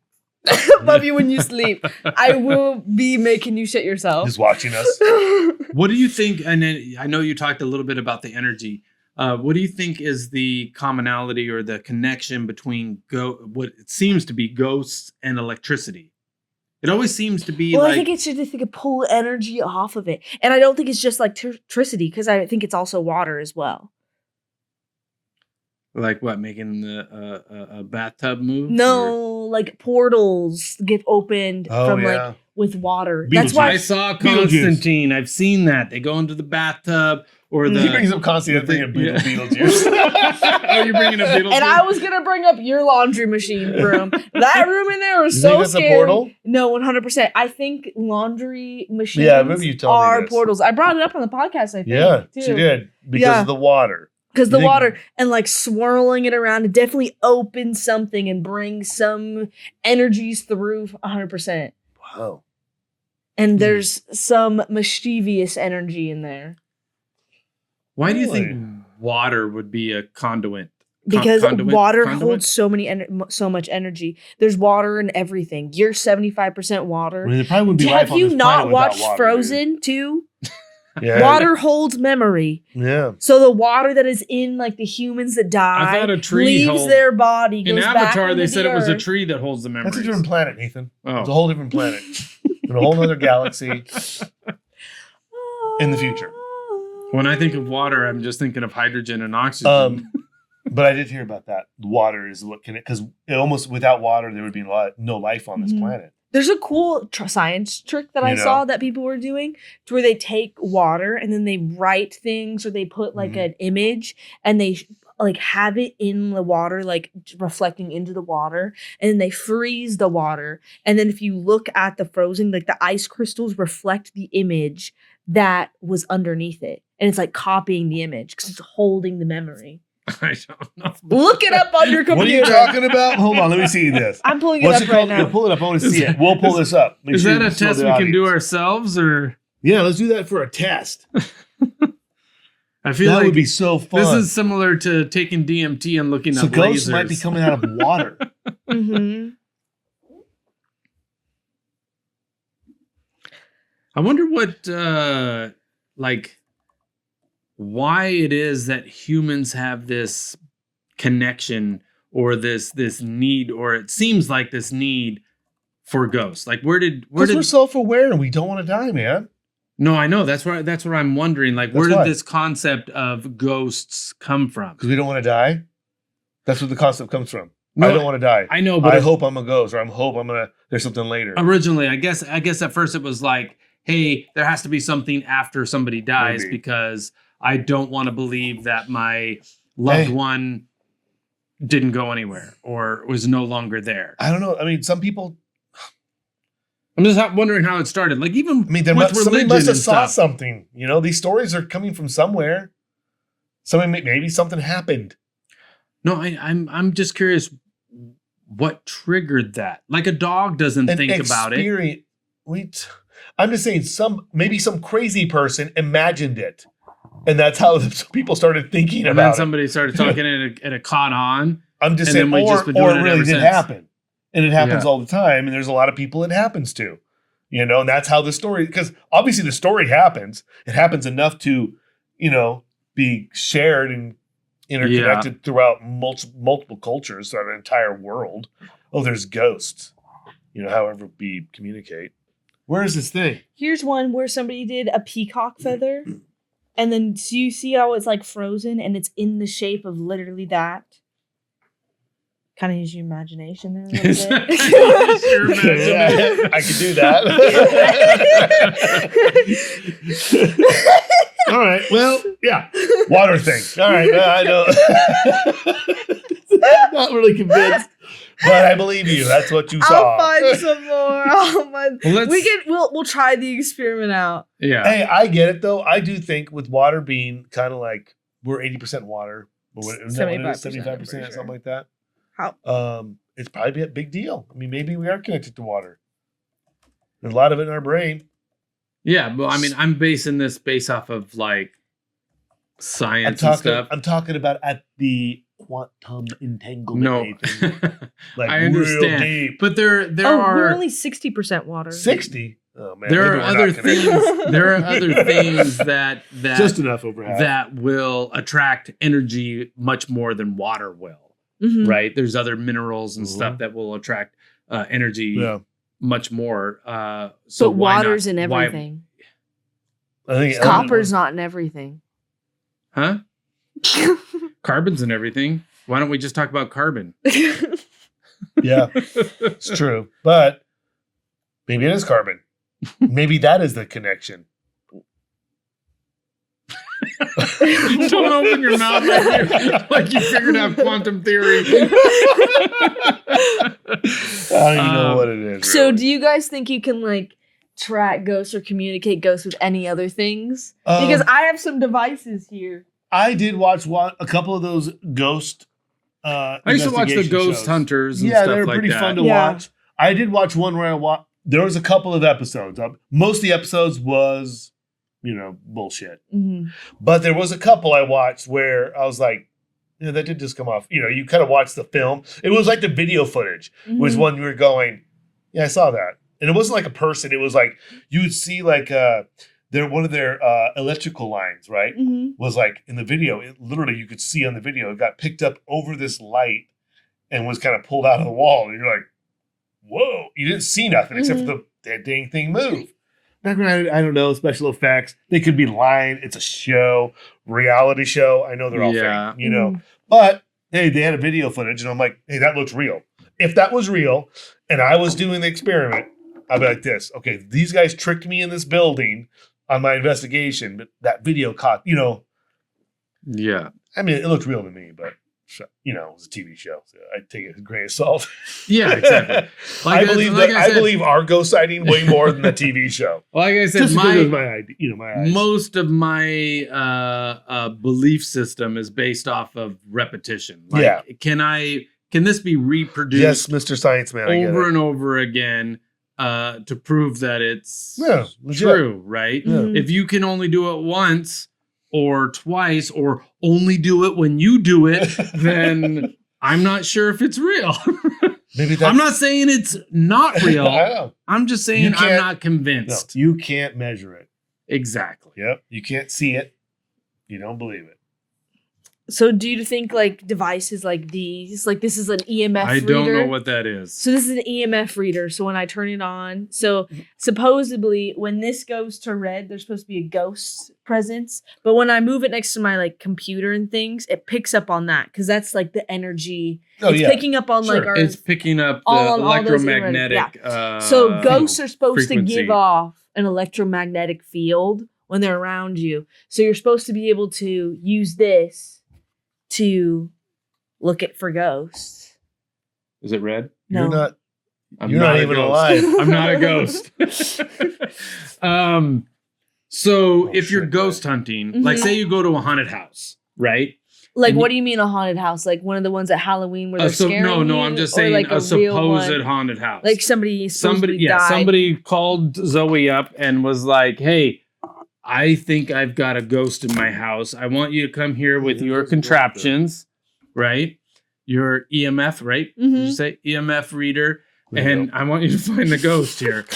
above you when you sleep. I will be making you shit yourself. Just watching us. what do you think? And then I know you talked a little bit about the energy. What do you think is the commonality or the connection between what it seems to be ghosts and electricity? It always seems to be Well, like... I think it's just they could pull energy off of it. And I don't think it's just like electricity because I think it's also water as well. Like what, making a bathtub move? No, like portals get opened Oh, from yeah. like with water. Beetlejuice. That's why I saw Beetlejuice. Constantine. I've seen that. They go into the bathtub or the... He brings up Constantine the and thing- yeah. Beetlejuice. Oh, you're bringing up Beetlejuice? And I was gonna bring up your laundry machine room. That room in there was You so think that's a scary. portal? No, 100%. I think laundry machines Yeah, maybe you told me are this. portals. I brought it up on the podcast. I think. Yeah, too. she did. Because Yeah. of the water. Because You the think- water and like swirling it around, it definitely opens something and brings some energies through 100%. Wow. And there's some mischievous energy in there. Why do you Really? think water would be a conduit? Because Conduit? water Conduit? holds so much energy. There's water in everything. You're 75% water. I mean, there probably wouldn't be life Have on you this not planet without watched water, Frozen too? dude. Yeah. Water holds memory. Yeah. So the water that is in like the humans that die I thought a tree leaves holds- their body, In goes back Avatar, they into said the it was a earth. tree that holds the memories. That's a different planet, Nathan. It's a Oh. whole different planet. In a whole other galaxy in the future. When I think of water, I'm just thinking of hydrogen and oxygen. But I did hear about that. Water is what can it, because almost without water, there would be no life on this Mhm. planet. There's a cool science trick that I You know? saw that people were doing to where they take water and then they write things or they put like Mhm. an image and they like have it in the water, like reflecting into the water, and then they freeze the water. And then if you look at the frozen, like the ice crystals reflect the image that was underneath it. And it's like copying the image because it's holding the memory. I don't know. Look it up on your computer. What are you talking about? Hold on, let me see this. I'm pulling What's it it up right called? now. Yeah, pull it up. I want to see it. We'll pull this up. Make Is sure that a you show test the we can do audience. ourselves, or Yeah, let's do that for a test. I feel That like would be so fun. this is similar to taking DMT and looking so at ghosts lasers. might be coming out of water. Mm-hmm. I wonder what, like, why it is that humans have this connection or this need, or it seems like this need for ghosts. Like, where did Because we're self-aware and we don't want to die, man. No, I know that's what I'm wondering. Like, where That's did why. this concept of ghosts come from? Because we don't want to die. That's what the concept comes from. No, I don't want to die. I know, but I hope I'm a ghost, or I hope there's something later. originally, I guess at first it was like, hey, there has to be something after somebody dies Maybe. because I don't want to believe that my loved Hey. one didn't go anywhere or was no longer there. I don't know. I mean, some people. I'm just wondering how it started. Like, even I mean, somebody religion must have and saw stuff. something. You know, these stories are coming from somewhere. Maybe something happened. No, I'm just curious what triggered that. Like, a dog doesn't An think about it. experience- I'm just saying, maybe some crazy person imagined it, and that's how people started thinking And then about it. somebody started talking and it caught on. I'm just and saying, then we or just been doing it it really ever did since. happen, and it happens Yeah. all the time. And there's a lot of people it happens to, you know, and that's how the story. Because obviously the story happens. It happens enough to, you know, be shared and interconnected throughout multiple cultures, throughout an entire world. Oh, there's ghosts, you know, however we communicate. Where is this thing? Here's one where somebody did a peacock feather, and then do you see how it's like frozen and it's in the shape of literally that? Kind of use your imagination there a little Use bit. your imagination. I could do that. All right. Well, yeah. Water thing. All right. I know. Not really convinced, but I believe you. That's what you saw. I'll find some more. Well, We'll try the experiment out. Yeah. Hey, I get it though. I do think with water being kind of like we're 80% water, or what, isn't that what it is? 75%, 75%, I'm pretty sure. something like that. How? It's probably a big deal. I mean, maybe we are connected to water. There's a lot of it in our brain. Yeah, well, I mean, I'm basing this based off of like science and stuff. I'm talking about at the quantum entanglement. No, Nathan. Like I real understand. deep. But there We're are only 60% water. 60. Oh man, there maybe are we're other not connected. things. There are other things that Just enough over half. that will attract energy much more than water will. Mhm. Right? There's other minerals and Mhm. stuff that will attract energy Yeah, much more. So But why water's not, in why- everything. I think Copper's not in everything. Huh? Carbon's in everything. Why don't we just talk about carbon? Yeah, it's true. But maybe it is carbon. Maybe that is the connection. Don't open your mouth like you figured out quantum theory. I don't even know what it is. So really. do you guys think you can like track ghosts or communicate ghosts with any other things? Because I have some devices here. I did watch a couple of those ghost. I used to watch the investigation Ghost shows. Hunters and Yeah, stuff they were like pretty that. fun to Yeah. watch. I did watch one where there was a couple of episodes. Most of the episodes was, you know, bullshit. Mhm. But there was a couple I watched where I was like, yeah, that did just come off. You know, you kind of watch the film. It was like the video footage was Mhm. one you were going, yeah, I saw that. And it wasn't like a person. It was like, you would see like one of their electrical lines, right? Mhm. Was like in the video, it literally you could see on the video, it got picked up over this light and was kind of pulled out of the wall. And you're like, whoa, you didn't see nothing except for that dang thing move. Now, granted, I don't know, special effects. They could be lying. It's a show, reality show. I know they're all Yeah. fake, you know. But hey, they had a video footage, and I'm like, hey, that looks real. If that was real, and I was doing the experiment, I'd be like this. Okay, these guys tricked me in this building on my investigation, but that video caught, you know. Yeah. I mean, it looked real to me, but you know, it was a TV show, so I take it with a grain of salt. Yeah, exactly. I believe our ghost sighting way more than the TV show. Like I said, Just because it was my idea, you know, my eyes. Most of my belief system is based off of repetition. Like, can this be reproduced? Yes, Mr. Science Man, over and over again to prove that it's legit. true, right? Yeah. If you can only do it once or twice or only do it when you do it, then I'm not sure if it's real. Maybe I'm not saying it's not real. I know. I'm just saying I'm not convinced. No, you can't measure it. Exactly. Yep. You can't see it. You don't believe it. So do you think like devices like these, like this is an EMF reader? I don't know what that is. So this is an EMF reader. So when I turn it on, so supposedly when this goes to red, there's supposed to be a ghost presence. But when I move it next to my like computer and things, it picks up on that because that's like the energy. It's picking up on like our. It's picking up the electromagnetic. So ghosts are supposed frequency. to give off an electromagnetic field when they're around you. So you're supposed to be able to use this to look at for ghosts. Is it red? No. You're not even alive. I'm not a ghost. So if you're ghost hunting, like say you go to a haunted house, right? Like, and what do you mean a haunted house? Like one of the ones at Halloween where they're scaring you? No, I'm just saying like a supposed haunted house. Like somebody died. Somebody called Zoe up and was like, hey, I think I've got a ghost in my house. I want you to come here with your contraptions, right? Your EMF, right? Did you say EMF reader? And I want you to find the ghost here.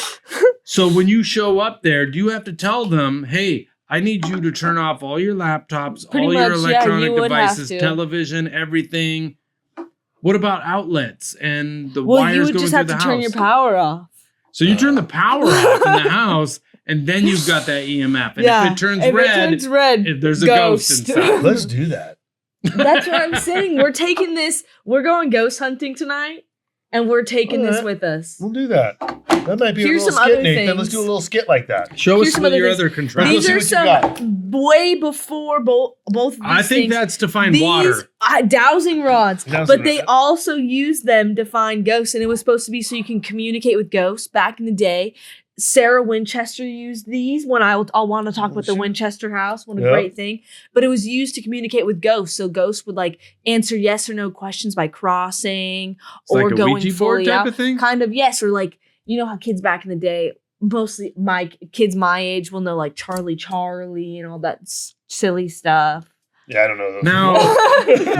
So when you show up there, do you have to tell them, hey, I need you to turn off all your laptops, all your electronic devices, television, everything. What about outlets and the wires going through the house? Well, you would just have to turn your power off. So you turn the power off in the house, and then you've got that EMF. And if it turns red, if there's a ghost inside. Let's do that. That's what I'm saying. We're taking this. We're going ghost hunting tonight, and we're taking this with us. We'll do that. That might be a little skit, Nathan. Let's do a little skit like that. Show us some of your other contraptions. These are some way before both of these I think that's to find water. Dowsing rods. But they also use them to find ghosts, and it was supposed to be so you can communicate with ghosts back in the day. Sarah Winchester used these when I'll want to talk about the Winchester house. What a great thing. But it was used to communicate with ghosts. So ghosts would like answer yes or no questions by crossing or like going Ouija board type of thing? Kind of, yes. Or like, you know how kids back in the day, mostly kids my age will know like Charlie and all that silly stuff. Yeah, I don't know those. Now,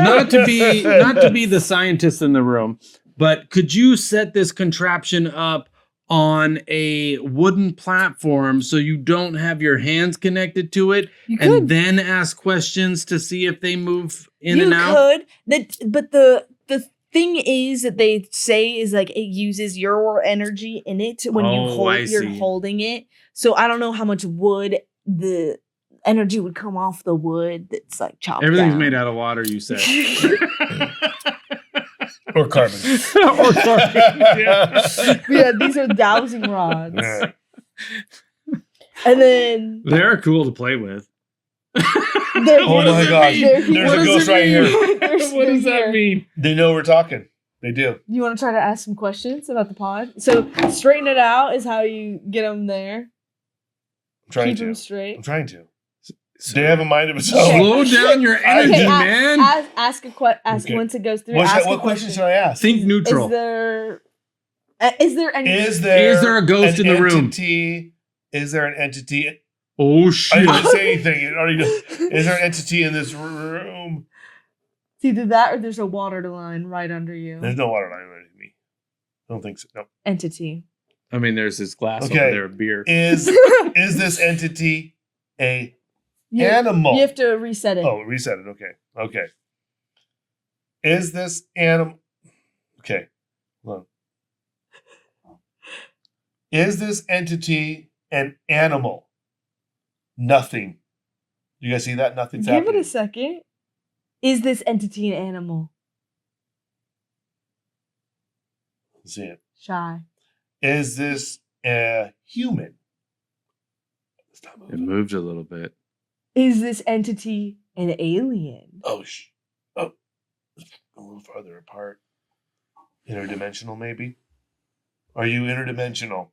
not to be the scientist in the room, but could you set this contraption up on a wooden platform so you don't have your hands connected to it and then ask questions to see if they move in and out? You could. But the thing is that they say is like it uses your energy in it when you're holding it. So I don't know how much wood the energy would come off the wood that's like chopped Everything's down. made out of water, you said. Or carbon. Or carbon. Yeah, these are dowsing rods. Yeah. And then they're cool to play with. Oh my gosh. There's a ghost right here. What does that mean? They know we're talking. They do. You want to try to ask some questions about the pod? So straighten it out is how you get them there. Keep them straight. I'm trying to. They have a mind of its own. Slow down your energy, man. Ask a question once it goes through. What question should I ask? Think neutral. Is there a ghost in the room? Is there an entity? Oh shit! I didn't say anything. Is there an entity in this room? It's either that or there's a water line right under you. There's no water line under me. I don't think so. No. Entity. I mean, there's this glass over there of beer. Is this entity a animal? You have to reset it. Oh, reset it. Okay. Is this animal? Okay. Hold on. Is this entity an animal? Nothing. You guys see that? Nothing's happening. Give it a second. Is this entity an animal? See it. Shy. Is this a human? It moved a little bit. Is this entity An alien. Oh, a little farther apart. Interdimensional, maybe? Are you interdimensional?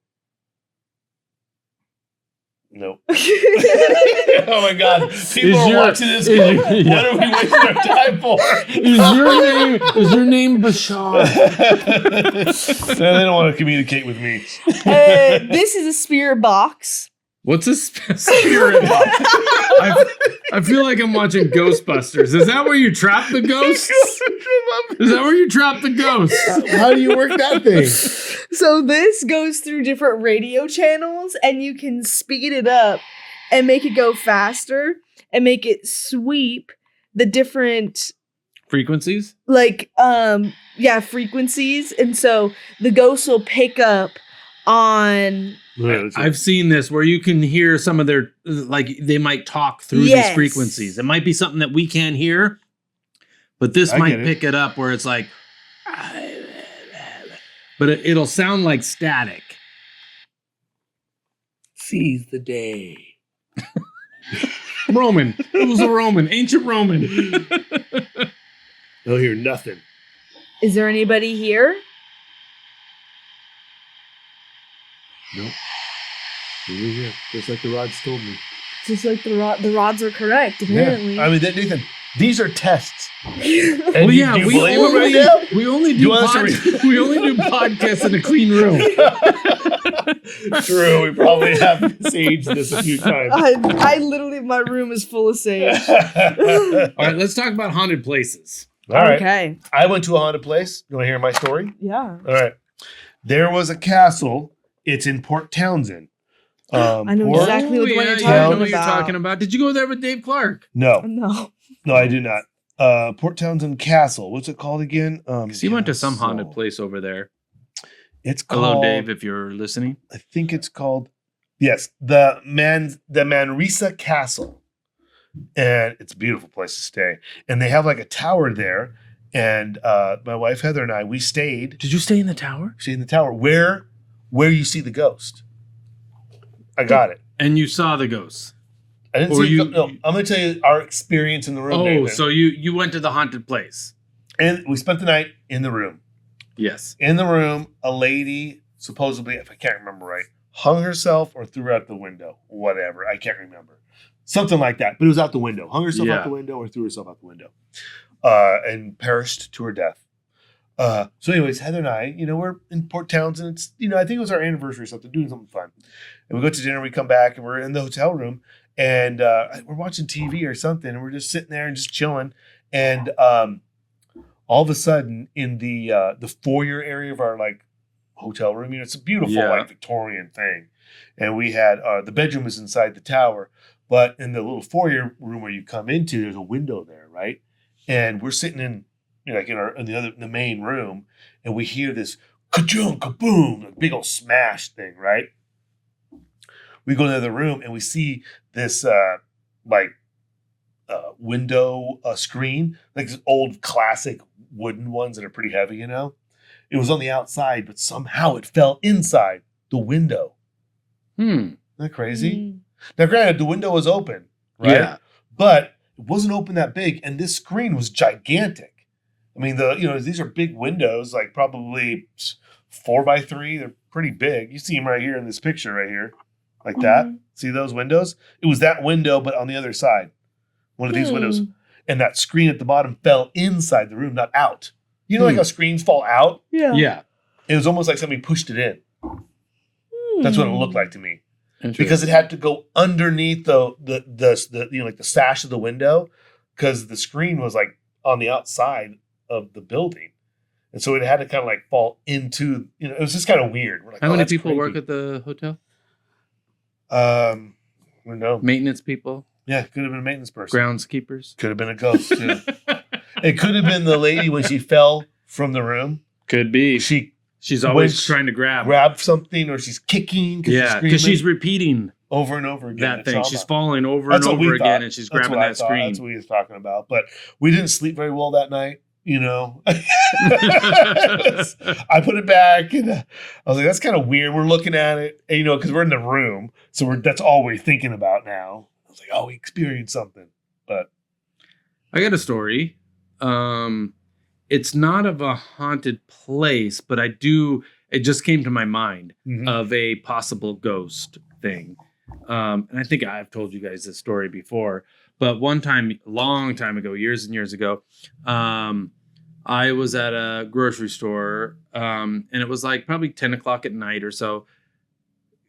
Nope. Oh my God! People are watching this. What are we wasting our time for? Is your name Bashar? No, they don't want to communicate with me. This is a spirit box. What's a spirit box? I feel like I'm watching Ghostbusters. Is that where you trap the ghosts? Is that where you trap the ghosts? How do you work that thing? So this goes through different radio channels, and you can speed it up and make it go faster and make it sweep the different Frequencies? frequencies. And so the ghost will pick up on... I've seen this where you can hear some of their, like they might talk through these frequencies. It might be something that we can't hear, but this might pick it up where it's like, but it'll sound like static. Seize the day. Roman. It was a Roman. Ancient Roman. They'll hear nothing. Is there anybody here? Nope. Yeah, just like the rods told me. Just like the rods are correct, apparently. Yeah. I mean, Nathan, these are tests. Well, yeah, we only do podcasts in a clean room. True, we probably have saged this a few times. I literally, my room is full of sage. All right, let's talk about haunted places. All right. Okay. I went to a haunted place. You want to hear my story? Yeah. All right. There was a castle. It's in Port Townsend. I know exactly what the one you're talking I know about. what you're talking about. Did you go there with Dave Clark? No, I do not. Port Townsend Castle. What's it called again? Because he went to some haunted place over there. It's called. Hello, Dave, if you're listening. I think it's called. Yes, the Manresa Castle, and it's a beautiful place to stay. And they have like a tower there. And my wife Heather and I, we stayed. Did you stay in the tower? Stayed in the tower where you see the ghost. I got it. And you saw the ghosts. I didn't see it. No, I'm going to tell you our experience in the room. Oh, Nathan. so you went to the haunted place. And we spent the night in the room. Yes. In the room, a lady, supposedly, if I can't remember right, hung herself or threw out the window. Whatever. I can't remember. Something like that. But it was out the window. Hung herself out the window or threw herself out the window. And perished to her death. So anyways, Heather and I, we're in Port Townsend. It's, I think it was our anniversary or something, doing something fun. And we go to dinner, we come back, and we're in the hotel room, and we're watching TV or something, and we're just sitting there and just chilling. And all of a sudden, in the foyer area of our hotel room, it's a beautiful Victorian thing, and we had the bedroom was inside the tower, but in the little foyer room where you come into, there's a window there, right? And we're sitting in the main room, and we hear this ka-choom, kaboom, like big old smash thing, right? We go to the other room and we see this window screen, like this old classic wooden ones that are pretty heavy, It was on the outside, but somehow it fell inside the window. Isn't that crazy? Now, granted, the window was open, right? Yeah. But it wasn't open that big, and this screen was gigantic. I mean, these are big windows, like probably 4x3. They're pretty big. You see them right here in this picture right here, like that. See those windows? It was that window, but on the other side, one of these windows. And that screen at the bottom fell inside the room, not out. Like how screens fall out? Yeah. Yeah. It was almost like somebody pushed it in. That's what it looked like to me. Because it had to go underneath the sash of the window, because the screen was like on the outside of the building, and so it had to kind of fall into. It was just kind of weird. We're like, how many people work at the hotel? No maintenance people. Yeah, could have been a maintenance person. Groundskeepers. Could have been a ghost too. It could have been the lady when she fell from the room. Could be. She's always trying to grab something, or she's kicking. Because she's repeating over and over again. That thing. She's falling over and over again, and she's grabbing that screen. That's what he was talking about. But we didn't sleep very well that night. I put it back, and I was like, "That's kind of weird." We're looking at it, and, because we're in the room, so that's all we're thinking about now. I was like, "Oh, we experienced something," but I got a story. It's not of a haunted place, but it just came to my mind of a possible ghost thing. And I think I've told you guys this story before, but one time, a long time ago, years and years ago, I was at a grocery store, and it was like probably 10 o'clock at night or so,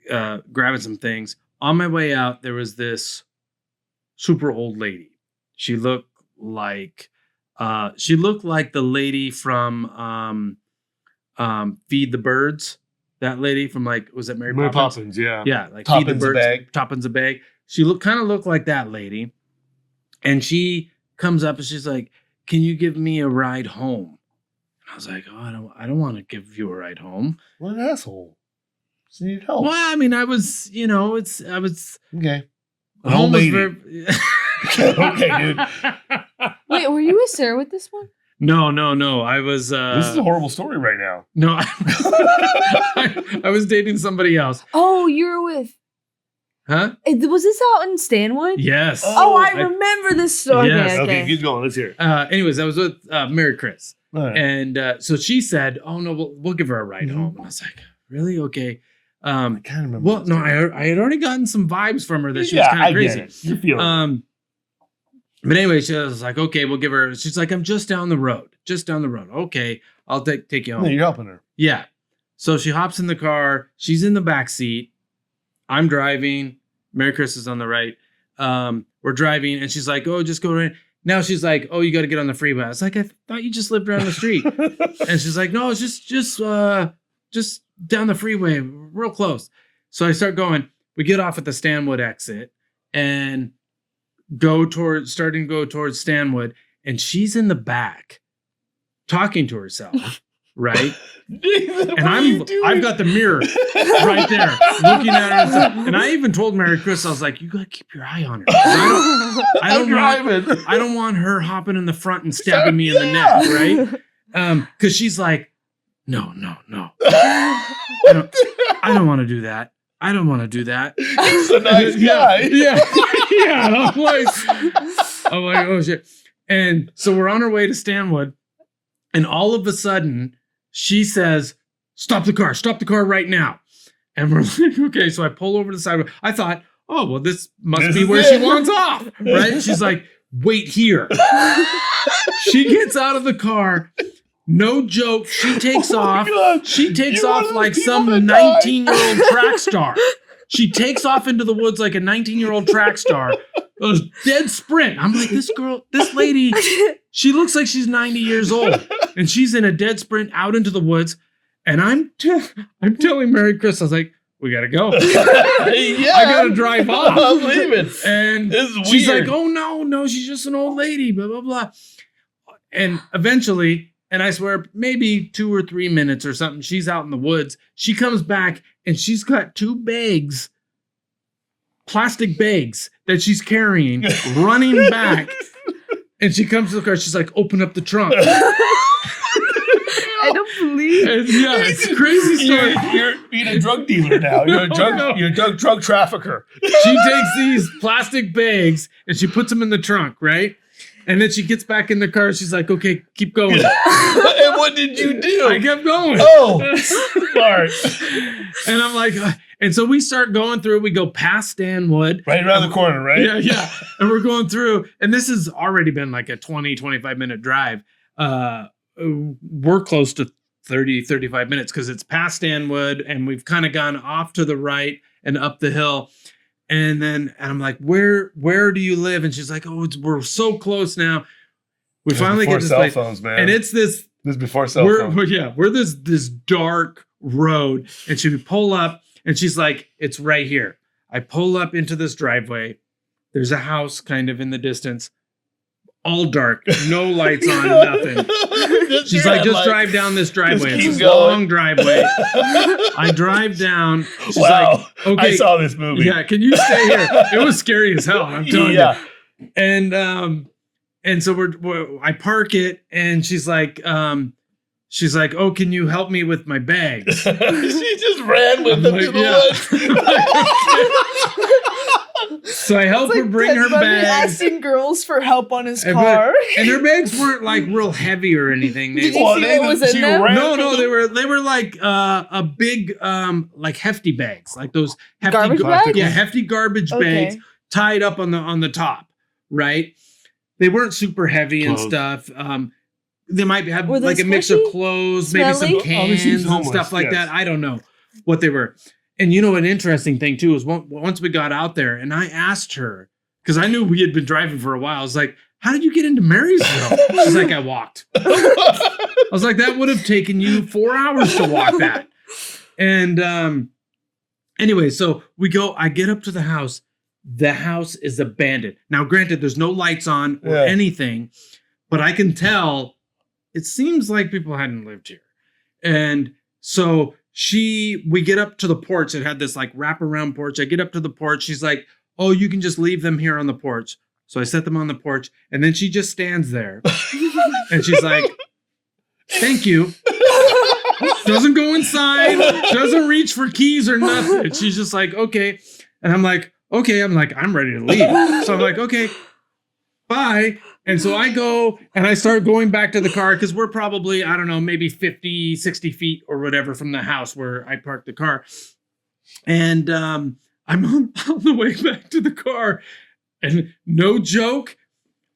grabbing some things. On my way out, there was this super old lady. She looked like the lady from Feed the Birds. That lady from was that Mary Poppins? Yeah. Yeah, like Toppins Feed the Birds. a bag. Toppins a bag. She kind of looked like that lady. And she comes up and she's like, "Can you give me a ride home?" And I was like, "Oh, I don't want to give you a ride home." What an asshole. She needed help. Well, I mean, I was Okay. An old lady. Okay, dude. Wait, were you with Sarah with this one? No. I was. This is a horrible story right now. No, I was dating somebody else. Oh, you were with. Huh? Was this out in Stanwood? Yes. Oh, I remember this story. Yes. Okay, keep going. Let's hear it. Anyways, I was with Mary Chris. All right. And so she said, "Oh, no, we'll give her a ride home." And I was like, "Really? Okay." I can't remember. Well, no, I had already gotten some vibes from her that she was kind of crazy. Get it. You're feeling it. But anyway, she was like, "Okay, we'll give her." She's like, "I'm just down the road. Just down the road." Okay, I'll take you home. No, you're helping her. Yeah. So she hops in the car. She's in the back seat. I'm driving. Mary Chris is on the right. We're driving, and she's like, "Oh, just go right." Now she's like, "Oh, you got to get on the freeway." I was like, "I thought you just lived around the street." And she's like, "No, it's just down the freeway, real close." So I start going. We get off at the Stanwood exit and starting to go towards Stanwood, and she's in the back talking to herself, right? Nathan, And I've got the mirror right there looking at her and stuff. And I even told Mary Chris, I was like, "You gotta keep your eye on her. I'm driving. I don't want her hopping in the front and stabbing me in the neck, right?" Because she's like, no. I don't want to do that. I don't want to do that. He's a nice guy. Yeah. I'm like, oh shit. And so we're on our way to Stanwood, and all of a sudden she says, stop the car right now." And we're like, okay. So I pull over to the sidewalk. I thought, oh, well, this must be where she wants off, right? She's like, "Wait here." She gets out of the car. No joke. She takes off. God. She takes You're off one of like those some people that die. 19-year-old track star. She takes off into the woods like a 19-year-old track star. A dead sprint. I'm like, this lady, she looks like she's 90 years old. And she's in a dead sprint out into the woods. And I'm telling Mary Chris, I was like, "We gotta go. Yeah, I gotta drive off. I'm leaving." And This is she's weird. like, "Oh no, she's just an old lady, blah, blah, blah." And eventually, and I swear maybe 2 or 3 minutes or something, she's out in the woods. She comes back and she's got 2 bags, plastic bags that she's carrying, running back. And she comes to the car. She's like, "Open up the trunk." I don't believe. And yeah, it's a crazy story. You're a drug dealer now. You're a drug trafficker. She takes these plastic bags and she puts them in the trunk, right? And then she gets back in the car. She's like, "Okay, keep going." And what did you do? I kept going. Oh, smart. And I'm like, and so we start going through. We go past Stanwood. Right around the corner, right? Yeah. And we're going through. And this has already been like a 20, 25-minute drive. We're close to 30, 35 minutes because it's past Stanwood. And we've kind of gone off to the right and up the hill. And I'm like, where do you live? And she's like, "Oh, we're so close now." We finally get to this cell place. phones, man. And it's this. This is before cell phones. We're this dark road, and we pull up, and she's like, "It's right here." I pull up into this driveway. There's a house kind of in the distance, all dark, no lights on, nothing. She's like, "Just drive down this driveway. It's this long driveway." I drive down. She's like, "Okay." I saw this movie. Yeah, can you stay here? It was scary as hell. I'm telling you. And so I park it, and she's like, "Oh, can you help me with my bags?" She just ran with them to the woods. So I helped her bring her bags. Asking girls for help on his And car. and her bags weren't like real heavy or anything. Did you see what was in them? No, they were like a big like hefty bags, like those hefty Garbage bags? Yeah, hefty garbage bags tied up on the top, right? They weren't super heavy and stuff. They might have like a mix of clothes, maybe some cans and stuff like that. I don't know what they were. And you know, an interesting thing too is once we got out there and I asked her, because I knew we had been driving for a while, I was like, how did you get into Marysville? She's like, I walked. I was like, that would have taken you 4 hours to walk that. And anyway, so I get up to the house. The house is abandoned. Now, granted, there's no lights on or anything, but I can tell it seems like people hadn't lived here. And so we get up to the porch. It had this like wraparound porch. I get up to the porch. She's like, oh, you can just leave them here on the porch. So I set them on the porch. And then she just stands there. And she's like, thank you. Doesn't go inside. Doesn't reach for keys or nothing. She's just like, okay. And I'm like, okay. I'm ready to leave. So I'm like, okay, bye. And so I go and I start going back to the car because we're probably, I don't know, maybe 50, 60 feet or whatever from the house where I parked the car. And I'm on the way back to the car. And no joke,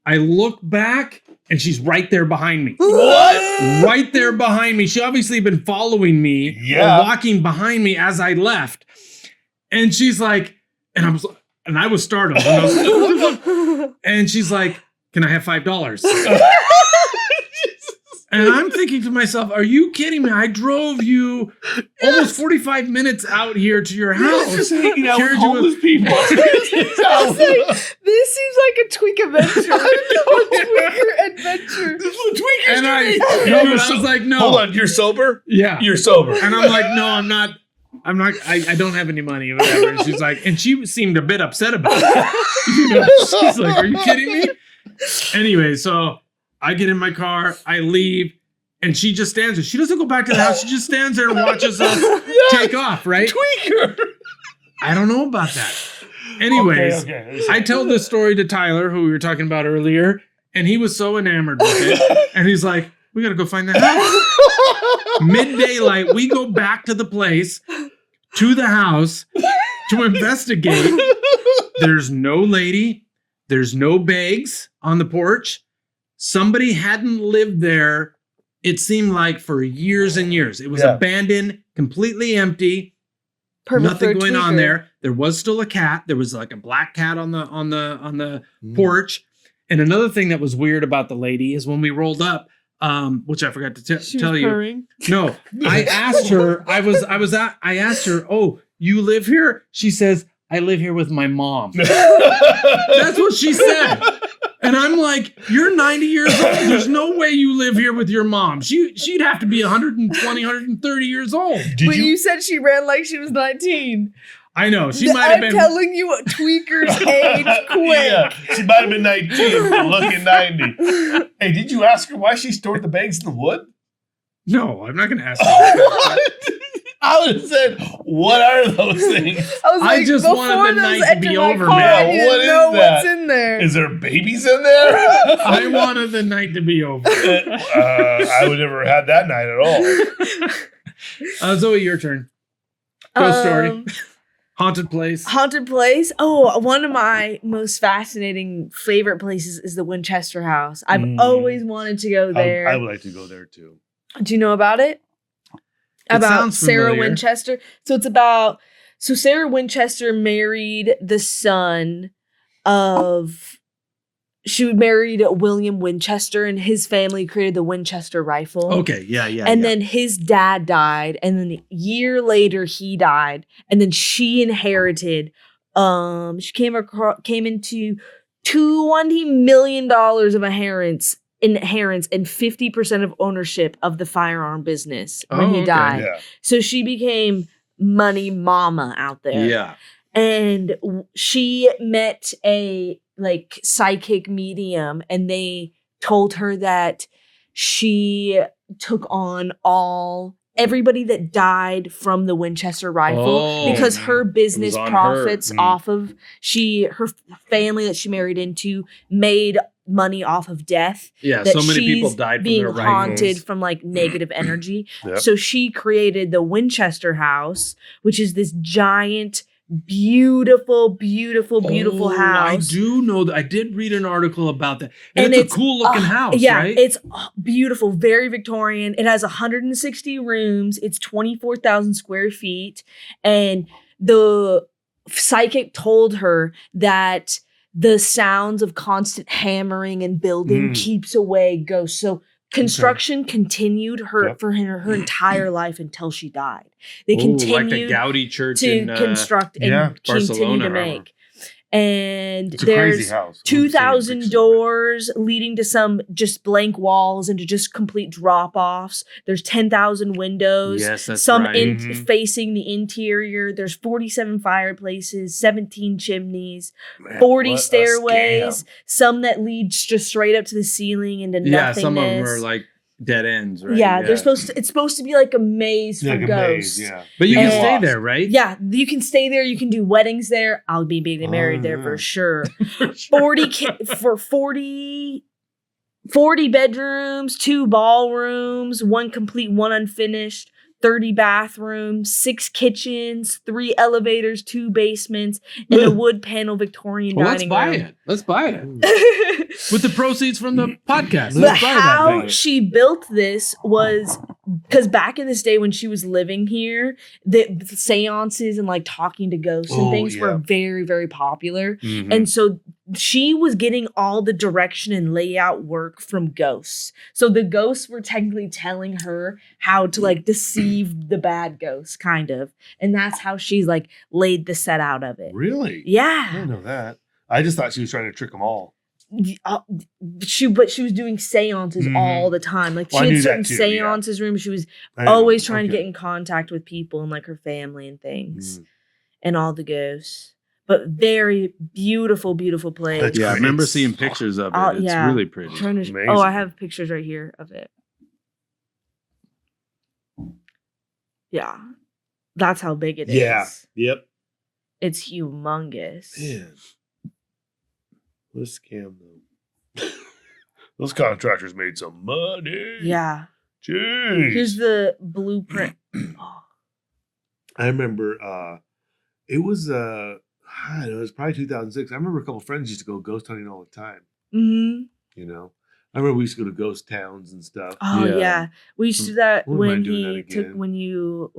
I look back and she's right there behind me. What? Right there behind me. She obviously been following me or walking behind me as I left. And she's like, and I was startled. And she's like, can I have $5? And I'm thinking to myself, are you kidding me? I drove you almost 45 minutes out here to your house. Just hanging out with homeless people. This seems like a tweak adventure. A tweaker adventure. This is a tweaker. And I was like, no. Hold on, you're sober? Yeah. You're sober. And I'm like, no, I'm not. I don't have any money or whatever. And she's like, and she seemed a bit upset about it. She's like, are you kidding me? Anyway, so I get in my car, I leave, and she just stands there. She doesn't go back to the house. She just stands there and watches us take off, right? Tweaker. I don't know about that. Anyways, okay. I tell this story to Tyler, who we were talking about earlier, and he was so enamored with it. And he's like, we got to go find the house. Mid-daylight, we go back to the place, to the house, to investigate. There's no lady. There's no bags on the porch. Somebody hadn't lived there, it seemed like, for years and years. It was abandoned, completely empty. Nothing going on there. There was still a cat. There was like a black cat on the porch. And another thing that was weird about the lady is when we rolled up, which I forgot to tell you. Purring. No, I asked her. I asked her, oh, you live here? She says, I live here with my mom. That's what she said. And I'm like, you're 90 years old. There's no way you live here with your mom. She'd have to be 120, 130 years old. You said she ran like she was 19. I know. She might have been. I'm telling you, tweakers age quick. Yeah, she might have been 19, but looking 90. Hey, did you ask her why she stored the bags in the wood? No, I'm not going to ask her. What? I would have said, what are those things? I just wanted the night to be over, man. What is that? what's in there? Is there babies in there? I wanted the night to be over. I would never had that night at all. Zoe, your turn. Ghost story. Haunted place. Haunted place. Oh, one of my most fascinating favorite places is the Winchester House. I've always wanted to go there. I would like to go there too. Do you know about it? About Sarah Winchester. So Sarah Winchester married the son of, she married William Winchester, and his family created the Winchester rifle. Okay, yeah. And then his dad died, and then a year later he died, and then she inherited. She came into $20 million of inheritance and 50% of ownership of the firearm business when he died. Yeah. So she became money mama out there. Yeah. And she met a like psychic medium, and they told her that she took on all everybody that died from the Winchester rifle because her business on profits her. off of her family that she married into made money off of death. Yeah, that so many people she's died from being their haunted rifles. from like negative energy. Yep. So she created the Winchester house, which is this giant, beautiful house. I do know that. I did read an article about that. And, And it's a cool looking house, yeah, right? it's beautiful, very Victorian. It has 160 rooms. It's 24,000 square feet. And the psychic told her that the sounds of constant hammering and building keeps away ghosts. So construction continued for her entire life until she died. They continued like the Gaudi Church to in construct and continue Barcelona, to make. And It's a crazy there's house. 2,000 doors leading to some just blank walls and to just complete drop-offs. There's 10,000 windows. Yes, that's some right. facing the interior. There's 47 fireplaces, 17 chimneys, Man, 40 what a stairways, scam. some that lead just straight up to the ceiling into Yeah, nothingness. some of them are like dead ends, right? Yeah, they're it's supposed to be like a maze for Like a ghosts. maze, yeah. But you can And- stay there, right? Yeah, you can stay there. You can do weddings there. I'll be being married there for sure. 40 bedrooms, 2 ballrooms, 1 complete, 1 unfinished, 30 bathrooms, 6 kitchens, 3 elevators, 2 basements, and a wood panel Victorian Well, let's dining buy room. it. Let's buy it. With the proceeds from the podcast. But Let's buy that how thing. she built this was because back in this day when she was living here, the seances and like talking to ghosts and things were very, very popular. Mhm. And so she was getting all the direction and layout work from ghosts. So the ghosts were technically telling her how to like deceive the bad ghosts, kind of. And that's how she's like laid the set out of it. Really? I Yeah. didn't know that. I just thought she was trying to trick them all. She was doing seances all the time. Like Well, I she knew had certain that too, yeah. seances rooms. She was I know. always trying to Okay. get in contact with people and like her family and things Mm. and all the ghosts. But very beautiful place. That's Yeah, I great. remember It's seeing pictures of it. Oh, It's yeah. really pretty. Trying to, Amazing. I have pictures right here of it. Yeah. That's how big it is. Yeah. Yep. It's humongous. Man. What a scam, though. Those contractors made some money. Yeah. Jeez. Here's the blueprint. Oh, I remember it was I don't know, it was probably 2006. I remember a couple friends used to go ghost hunting all the time. mhm. You know, I remember we used to go to ghost towns and stuff. Oh Yeah. yeah. We used to do that Wouldn't when mind doing that he took again. when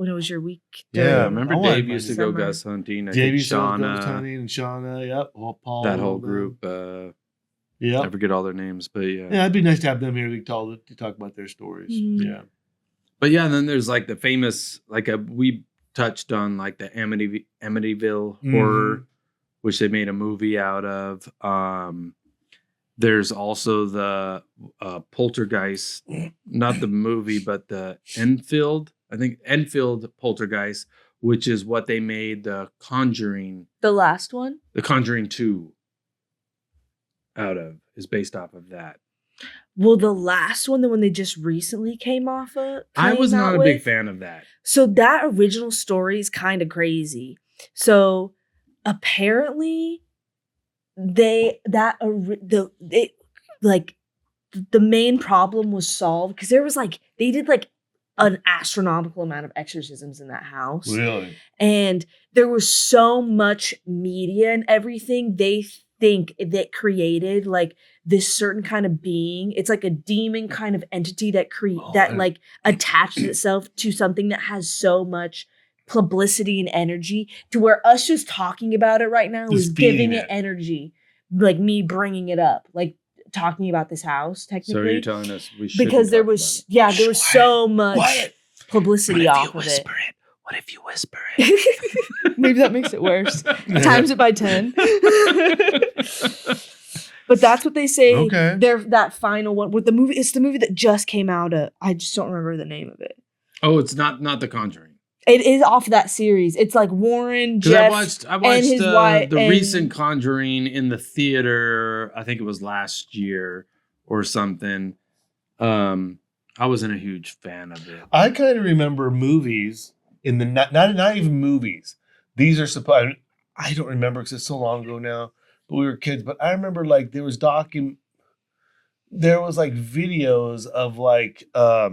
it was your week. Yeah, Yeah, I during- remember I wanted Dave mine used to to go summer. ghost hunting. I Davey think used to go ghost Shauna, hunting and Shauna. Yep. Paul. that whole and, group. Yep. I forget all their names, but yeah. Yeah, it'd be nice to have them here to talk about their stories. Mhm. Yeah. But yeah, and then there's like the famous, we touched on like the Amityville horror, which they made a movie out of. There's also the Poltergeist, not the movie, but the Enfield Poltergeist, which is what they made the Conjuring The last one? 2 out of, is based off of that. Well, the last one, the one they just recently came off of. I was came not out a big with. fan of that. So that original story is kind of crazy. So apparently the main problem was solved because there was they did an astronomical amount of exorcisms in that house. Really? And there was so much media and everything. They think that created this certain kind of being. It's like a demon kind of entity that attaches itself to something that has so much publicity and energy to where us just talking about it right now is Just giving being it it. energy. Like me bringing it up, talking about this house technically. So are you telling us we should? Because there was so much publicity off of it. What if you whisper it? Maybe that makes it worse. Times it by 10. But that's what they say. Okay. That final one with the movie. It's the movie that just came out. I just don't remember the name of it. Oh, it's not The Conjuring. It is off that series. It's like Warren, Because Jeff, I watched his wife, the and- recent Conjuring in the theater. I think it was last year or something. I wasn't a huge fan of it. I kind of remember movies in the not even movies. These are supposed. I don't remember because it's so long ago now. But we were kids. But I remember like there was like videos of like I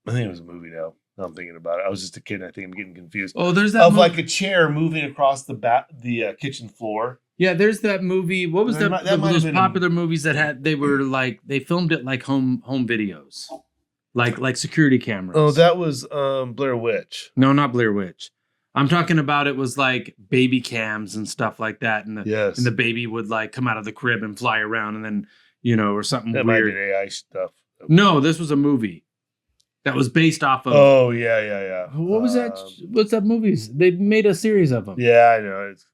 think it was a movie now. Now I'm thinking about it. I was just a kid. And I think I'm getting confused. Oh, there's that of like a chair moving across the kitchen floor. Yeah, there's that movie. What was That might have those been popular movies that they filmed it like home videos, like security cameras. Oh, that was Blair Witch. No, not Blair Witch. I'm talking about it was like baby cams and stuff like that, and the baby would like come out of the crib and fly around, and then or something that weird. Might be AI stuff. No, this was a movie that was based off of. Oh yeah. What was that? What's that movie? They made a series of them. Yeah, I know. It's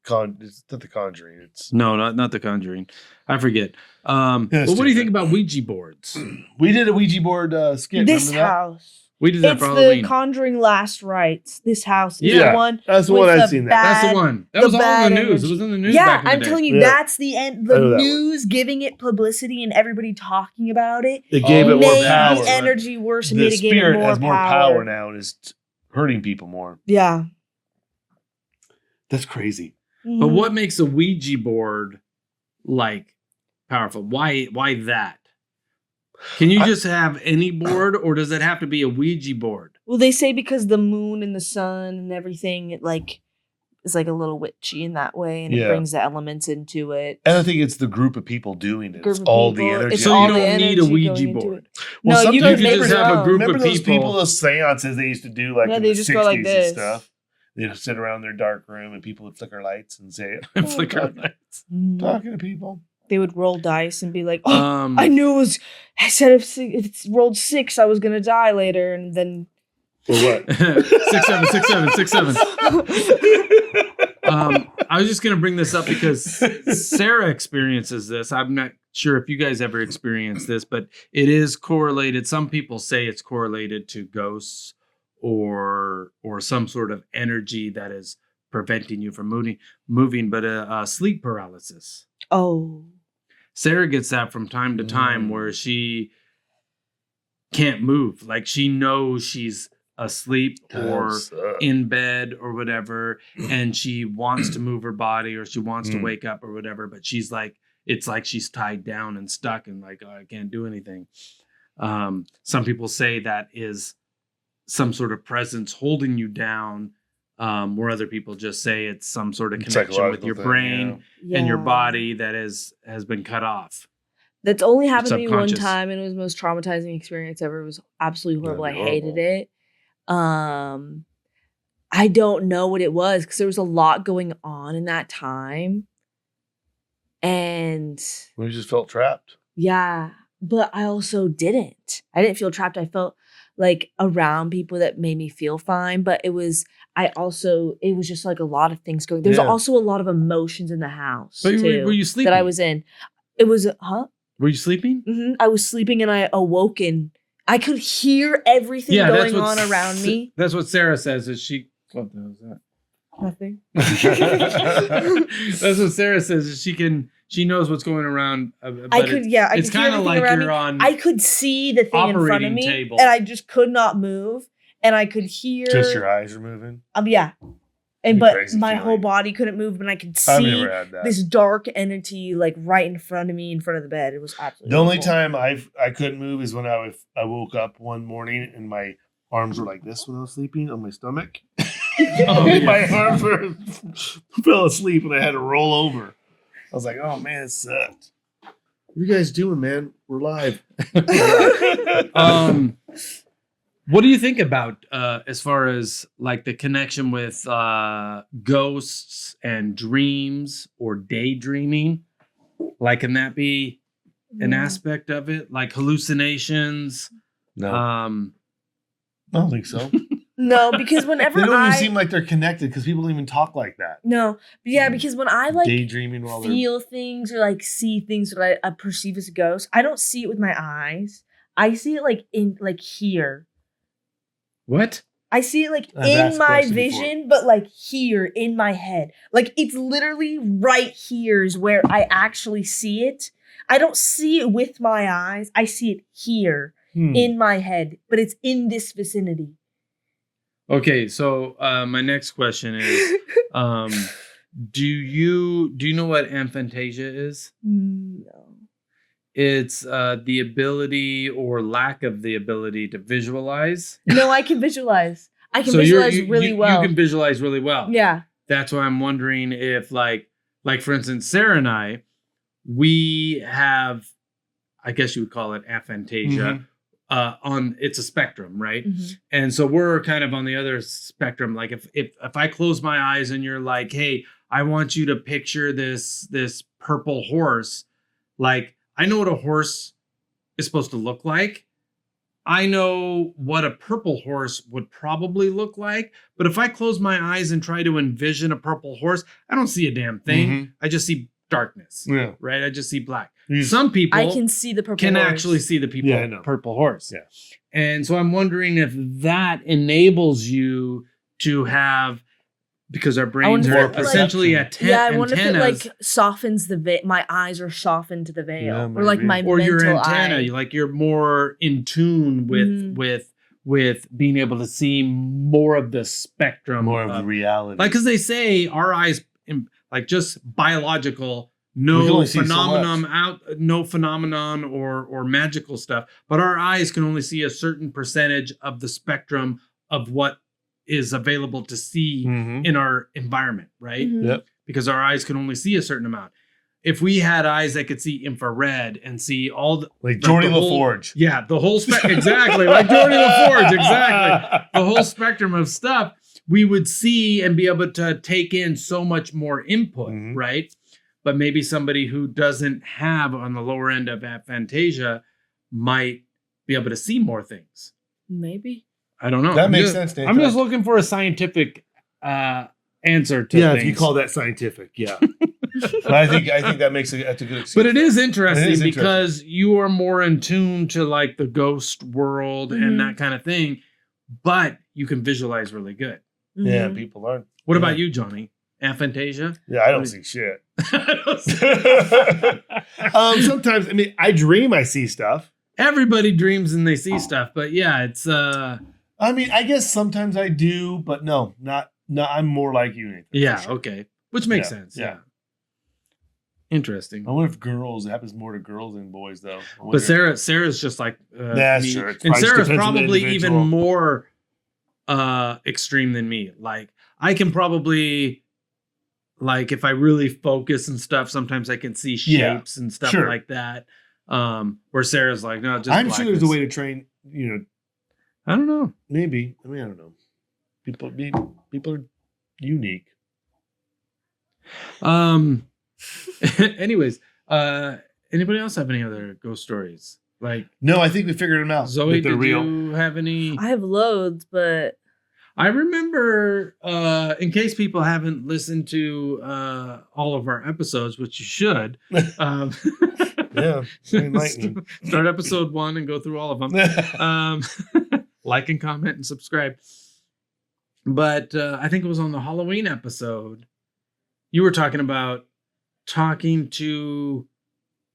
not The Conjuring. It's not The Conjuring. I forget. Well, what do you think about Ouija boards? We did a Ouija board skit. This house. We did that It's for Halloween. the Conjuring Last Rites. This house is Yeah, the one. that's the with one I've the seen. That's the one. That was all in the news. It was in the news. Yeah, back in the I'm day. telling you, Yeah. that's the end. I know The that news giving it publicity and everybody talking about it It gave it more made power. the energy worse and The made it give it spirit more has more power. power now and is hurting people more. Yeah. That's crazy. But what makes a Ouija board like powerful? Why that? Can you just have any board, or does it have to be a Ouija board? Well, they say because the moon and the sun and everything, it like is like a little witchy in that way, and it Yeah. brings the elements into it. And I think it's the group of people doing it. Group It's of all people. the energy. It's So all you the don't need a energy Ouija going into board. it. Well, No, you sometimes can you make just your have a own. group Remember of those people. people, those seances they used to do like Yeah, in they the just 60s go like and this. stuff? They'd sit around their dark room and people would flicker lights and say, Flicker talking, lights. talking to people. They would roll dice and be like, "Oh, I Um, knew it was. I said if it's rolled 6, I was gonna die later." And then For what? 6-7. I was just gonna bring this up because Sarah experiences this. I'm not sure if you guys ever experienced this, but it is correlated. Some people say it's correlated to ghosts or some sort of energy that is preventing you from moving, but sleep paralysis. oh, Sarah gets that from time to time where she can't move. Like she knows she's asleep or in bed or whatever, and she wants to move her body or she wants to wake up or whatever, but she's like, it's like she's tied down and stuck and like, oh, I can't do anything. Some people say that is some sort of presence holding you down, where other people just say it's some sort of connection with your brain and your yeah. body that has been cut off. That's only happened to me one Subconscious. time, and it was the most traumatizing experience ever. It was absolutely horrible. I That'd be hated it. I don't know what it was because there was a lot going on in that time, and We just felt trapped. yeah, but I also didn't. I didn't feel trapped. I felt like around people that made me feel fine, but it was just like a lot of things going. There's Yeah. also a lot of emotions in the house But too, were you sleeping? that I was in. It was Were you sleeping? I was sleeping and I awoken. I could hear everything going on around me. That's what Sarah says. Is she? What the hell is that? Nothing. That's what Sarah says. Is she knows what's going around. I could it's hear kind of everything like around you're me. on. I could see the thing in front of operating me, table. and I just could not move. And I could hear. Just your eyes are moving. Yeah. And Be but crazy my feeling. whole body couldn't move, and I could I've see never had that. this dark entity like right in front of me, in front of the bed. It was absolutely. The only awful. time I couldn't move is when I woke up one morning and my arms were like this when I was sleeping on my stomach. Oh, yeah. My arms fell asleep and I had to roll over. I was like, oh man, it sucked. What are you guys doing, man? We're live. What do you think about as far as like the connection with ghosts and dreams or daydreaming? Like, can that be an aspect of it? Like hallucinations? No, I don't think so. No, because whenever They don't I even seem like they're connected because people don't even talk like that. no, but yeah, because when I like Daydreaming while they're feel things or like see things that I perceive as a ghost, I don't see it with my eyes. I see it like in like here. What? I see it like I've asked in the my question vision, but like here in my head. Like it's literally right here is where I actually see it. I don't see it with my eyes. I see it here. in my head, but it's in this vicinity. Okay, so my next question is, do you know what aphantasia is? No. It's the ability or lack of the ability to visualize. No, I can visualize. I can So visualize really well. You can visualize really well. Yeah. That's why I'm wondering if, like for instance, Sarah and I, we have, I guess you would call it aphantasia. It's a spectrum, right? And so we're kind of on the other spectrum. Like if I close my eyes and you're like, hey, I want you to picture this purple horse, like I know what a horse is supposed to look like. I know what a purple horse would probably look like, but if I close my eyes and try to envision a purple horse, I don't see a damn thing. I just see darkness. Yeah. Right? I just see black. Some people I can see the purple can horse. actually see the purple horse. Yeah. And so I'm wondering if that enables you to have, because our brains are essentially antennas. Yeah, I wonder if it like softens the veil. My eyes are softened to the veil, or like my or mental your antenna. eye. Like you're more in tune with being able to see more of the spectrum, more of reality. Like because they say our eyes, like just biological. No phenomenon or magical stuff, but our eyes can only see a certain percentage of the spectrum of what is available to see in our environment, right? Yep. Because our eyes can only see a certain amount. If we had eyes that could see infrared and see all the like Geordie LaForge, the whole spectrum, exactly, like Geordie LaForge, exactly, the whole spectrum of stuff, we would see and be able to take in so much more input, right? But maybe somebody who doesn't have on the lower end of aphantasia might be able to see more things. Maybe. I don't know. That makes sense, Nathan. I'm just looking for a scientific answer to things. If you call that scientific, yeah. But I think that's a good excuse. But it is interesting because you are more in tune to like the ghost world and that kind of thing, but you can visualize really good. Yeah, people aren't. What about you, Johnny? Aphantasia? Yeah, I don't see shit. Sometimes, I mean, I dream I see stuff. Everybody dreams and they see stuff, but yeah, it's I mean, I guess sometimes I do, but no, not I'm more like you, Nathan. Yeah, okay. Which makes sense. Yeah. Interesting. I wonder if it happens more to girls than boys though. But Sarah's just like that's me. true. And Sarah's probably even more extreme than me. Like I can probably, like if I really focus and stuff, sometimes I can see shapes and stuff like that. Where Sarah's like, no, just I'm sure there's a way to train, I don't know. Maybe. I mean, I don't know. People are unique. Anyways, anybody else have any other ghost stories? Like, no, I think we figured them out. Zoe, did you have any? I have loads, but I remember, in case people haven't listened to all of our episodes, which you should. Yeah, start episode 1 and go through all of them. Like and comment and subscribe. But I think it was on the Halloween episode. You were talking to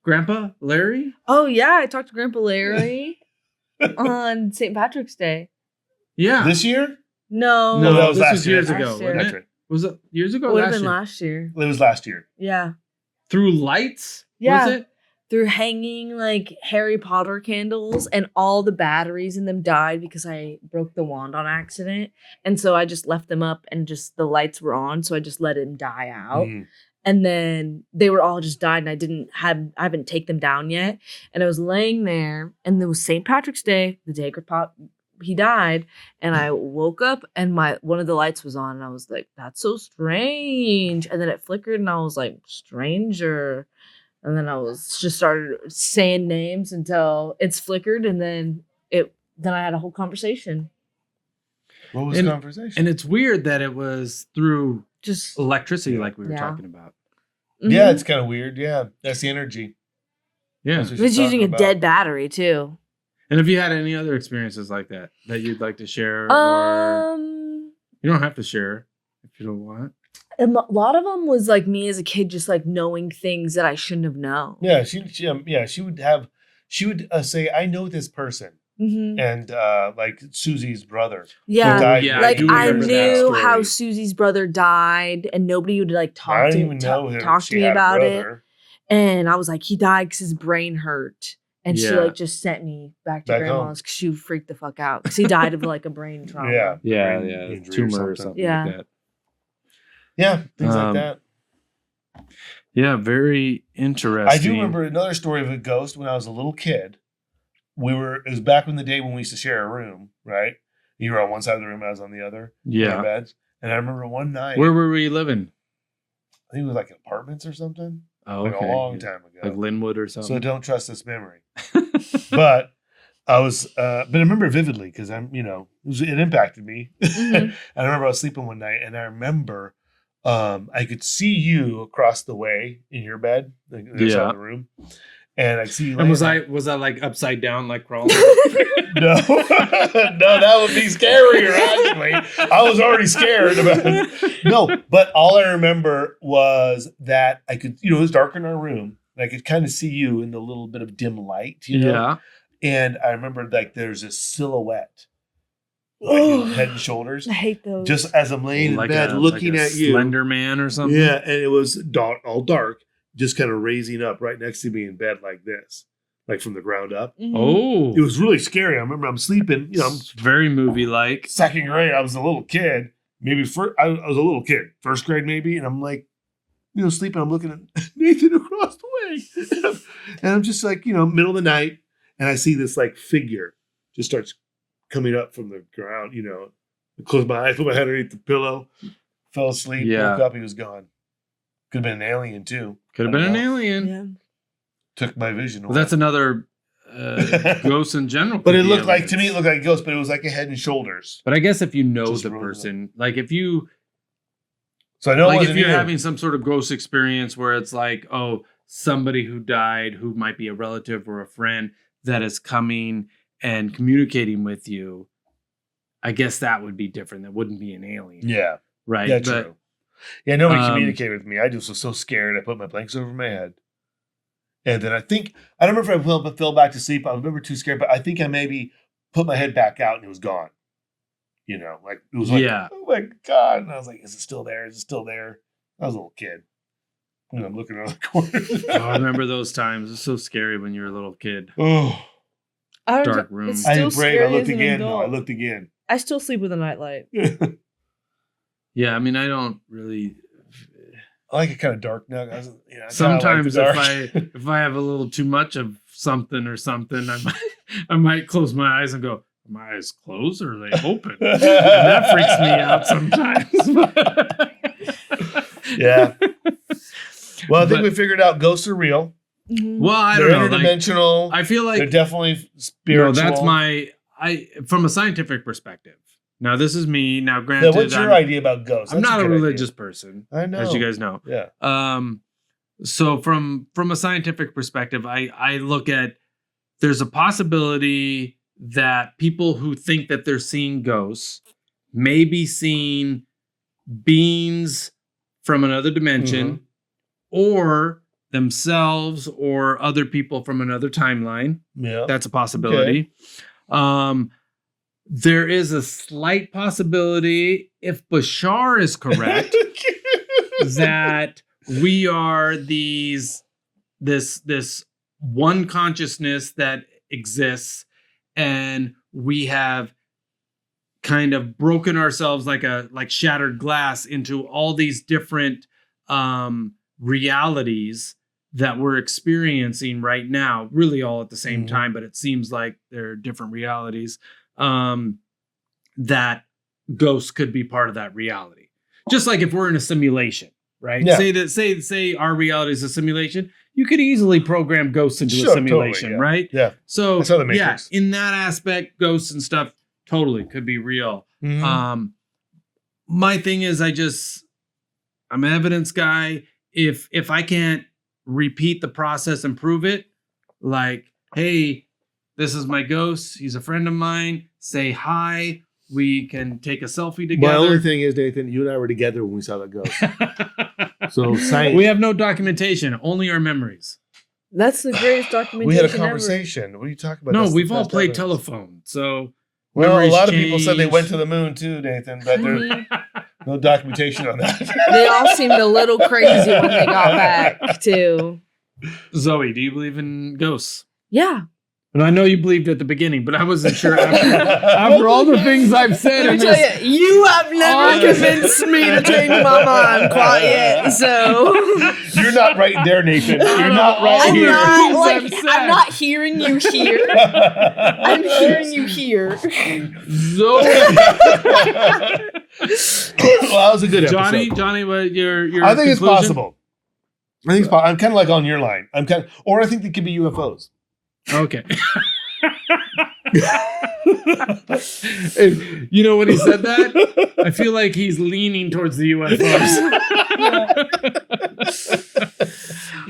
Grandpa Larry? Oh, yeah. I talked to Grandpa Larry on St. Patrick's Day. Yeah. This year? No. No, that was this last was year. years ago. Wasn't it? Right. Was it years ago? It would have been last year. It was last year. Yeah. Through lights? Yeah. Was it? Through hanging like Harry Potter candles, and all the batteries in them died because I broke the wand on accident. And so I just left them up and just the lights were on. So I just let them die out. And then they were all just died, and I haven't taken them down yet. And I was laying there, and it was St. Patrick's Day, the day he died. And I woke up and one of the lights was on, and I was like, that's so strange. And then it flickered, and I was like, stranger. And then I was just started saying names until it's flickered, and then I had a whole conversation. What was the conversation? And it's weird that it was through just electricity, like we were talking about. Yeah, it's kind of weird. Yeah, that's the energy. Yeah, it was using a dead battery too. And have you had any other experiences like that you'd like to share? Or you don't have to share if you don't want. A lot of them was like me as a kid, just like knowing things that I shouldn't have known. Yeah, she would say, I know this person. and like Susie's brother. Yeah. died yeah, Like do I remember that knew how story. Susie's brother died, and nobody would like I talk didn't to even know him. talk She to me had a about it. brother. And I was like, he died because his brain hurt. And she Yeah. like just sent me back to Back home. grandma's because she freaked the fuck out because he died of like a brain trauma. Yeah. Yeah, Brain yeah, injury tumor or something Yeah. like that. Yeah, things like Um, that. Yeah, very interesting. I do remember another story of a ghost when I was a little kid. It was back in the day when we used to share a room, right? You were on one side of the room, I was on the other. In Yeah. our beds. And I remember one night, Where were we living? I think it was like apartments or something. Oh, Like okay. a long time ago. Like Linwood or So something. don't trust this memory. But I was, but I remember vividly because it impacted me. Mhm. I remember I was sleeping one night and I remember I could see you across the way in your bed, like the other side Yeah. of the room. And I see you. And was laying I like upside down, like crawling? there. No, no, that would be scarier, actually. I was already scared about it. No, but all I remember was that I could, it was dark in our room. And I could kind of see you in the little bit of dim light, Yeah. And I remember like there's a silhouette, like, head and shoulders, I hate those. just as I'm laying in bed looking like a at you. Slender Man or something. Yeah, and it was all dark, just kind of raising up right next to me in bed like this, like from the ground up. Mhm. Oh, It was really scary. I remember I'm sleeping, I'm it's very movie like. second grade. I was a little kid, maybe I was a little kid, first grade maybe, and I'm like, sleeping. I'm looking at Nathan across the way, and I'm just like, middle of the night, and I see this like figure just starts coming up from the ground. I closed my eyes, put my head underneath the pillow, fell asleep, Yeah. woke up, he was gone. Could have been an alien too. Could have I been don't an know. alien. Yeah. Took my vision away. Well, that's another ghost in general. But could it be looked like, to me, aliens. it looked like a ghost, but it was like a head and shoulders. But I guess if you know Just the rose up. person, like if you So I know it like if wasn't you're you. having some sort of ghost experience where it's like, oh, somebody who died who might be a relative or a friend that is coming and communicating with you, I guess that would be different. That wouldn't be an alien. Yeah, Right. yeah, But true. Yeah, nobody um, communicated with me. I just was so scared. I put my blankets over my head. And then I don't remember if I fell back to sleep. I remember too scared, but I think I maybe put my head back out and it was gone. Like it was like, Yeah. oh my God. And I was like, is it still there? Is it still there? I was a little kid. And I'm looking around the corner. oh, I remember those times. It's so scary when you're a little kid. Oh, I Dark room. It's I still was brave. I scary looked as an again. No, I adult. looked again. I still sleep with a nightlight. Yeah, I mean, I don't really. I like it kind of dark now. I kinda Sometimes like the dark. if I have a little too much of something or something, I might close my eyes and go, "Are my eyes closed or are they open?" And that freaks me out sometimes. Yeah. Well, I think But- we figured out ghosts are real. Mhm. Well, I They're don't know. Like, interdimensional. I feel They're like definitely spiritual. that's from a scientific perspective. Now, this is me. Now, Yeah, granted, what's your idea about ghosts? I'm That's not a good idea. religious person, I know. as you guys know. Yeah. So from a scientific perspective, I look at there's a possibility that people who think that they're seeing ghosts may be seeing beings from another dimension or themselves or other people from another timeline. Yeah. That's a possibility. There is a slight possibility, if Bashar is correct, that we are this one consciousness that exists, and we have kind of broken ourselves like shattered glass into all these different realities that we're experiencing right now, really all at the same time, but it seems like they're different realities, that ghosts could be part of that reality. Just like if we're in a simulation, right? Yeah. Say our reality is a simulation, you could easily program ghosts into Sure, a simulation, totally, yeah. right? Yeah. So That's how the yeah, Matrix. in that aspect, ghosts and stuff totally could be real. Mhm. My thing is I'm an evidence guy. If I can't repeat the process and prove it, like, hey, this is my ghost, he's a friend of mine, say hi, we can take a selfie My only together. thing is, Nathan, you and I were together when we saw that ghost. So science. We have no documentation, only our memories. That's the greatest documentation We had a ever. conversation. What are you talking about? No, That's the we've all best played evidence. telephone. So Well, a memories lot of people said they change. went to the moon too, Nathan, but there's no documentation on that. They all seemed a little crazy when they got back too. Zoe, do you believe in ghosts? Yeah. And I know you believed at the beginning, but I wasn't sure after all the things I've said. Let in me tell this- you have never Honest. convinced me to change my mind quite yet. So You're not right there, Nathan. You're not right I'm here. not I've like said. I'm not hearing you here. I'm hearing you here. Zoe, Well, that was a good episode. Johnny, what your I think it's conclusion? possible. I think it's possible. I'm kind of like on your line. Or I think they could be UFOs. Okay. You know when he said that? I feel like he's leaning towards the UFOs.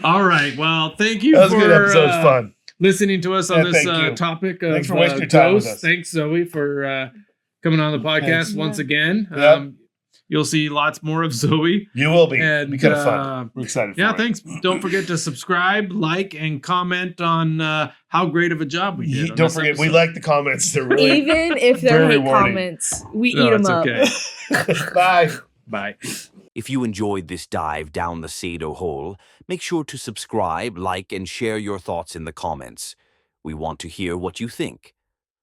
All right. Well, thank you That was for a good episode. It was fun. listening to us on Yeah, this thank you. topic of Thanks for wasting your time with ghosts. us. Thanks, Zoe, for coming on the podcast Thanks. once again. Yeah. You'll see lots more of Zoe. You will be. And, It'll be kind of fun. We're excited for Yeah, it. thanks. Don't forget to subscribe, like, and comment on how great of a job we did. on Don't this forget, we episode. like the comments. They're really. Even if they're very hate rewarding. comments, we No, eat them it's up. okay. Bye. Bye. If you enjoyed this dive down the Sado Hole, make sure to subscribe, like, and share your thoughts in the comments. We want to hear what you think.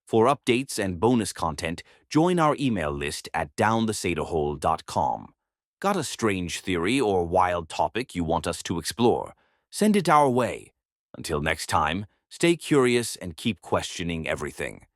For updates and bonus content, join our email list at downthesadohole.com. Got a strange theory or wild topic you want us to explore? Send it our way. Until next time, stay curious and keep questioning everything.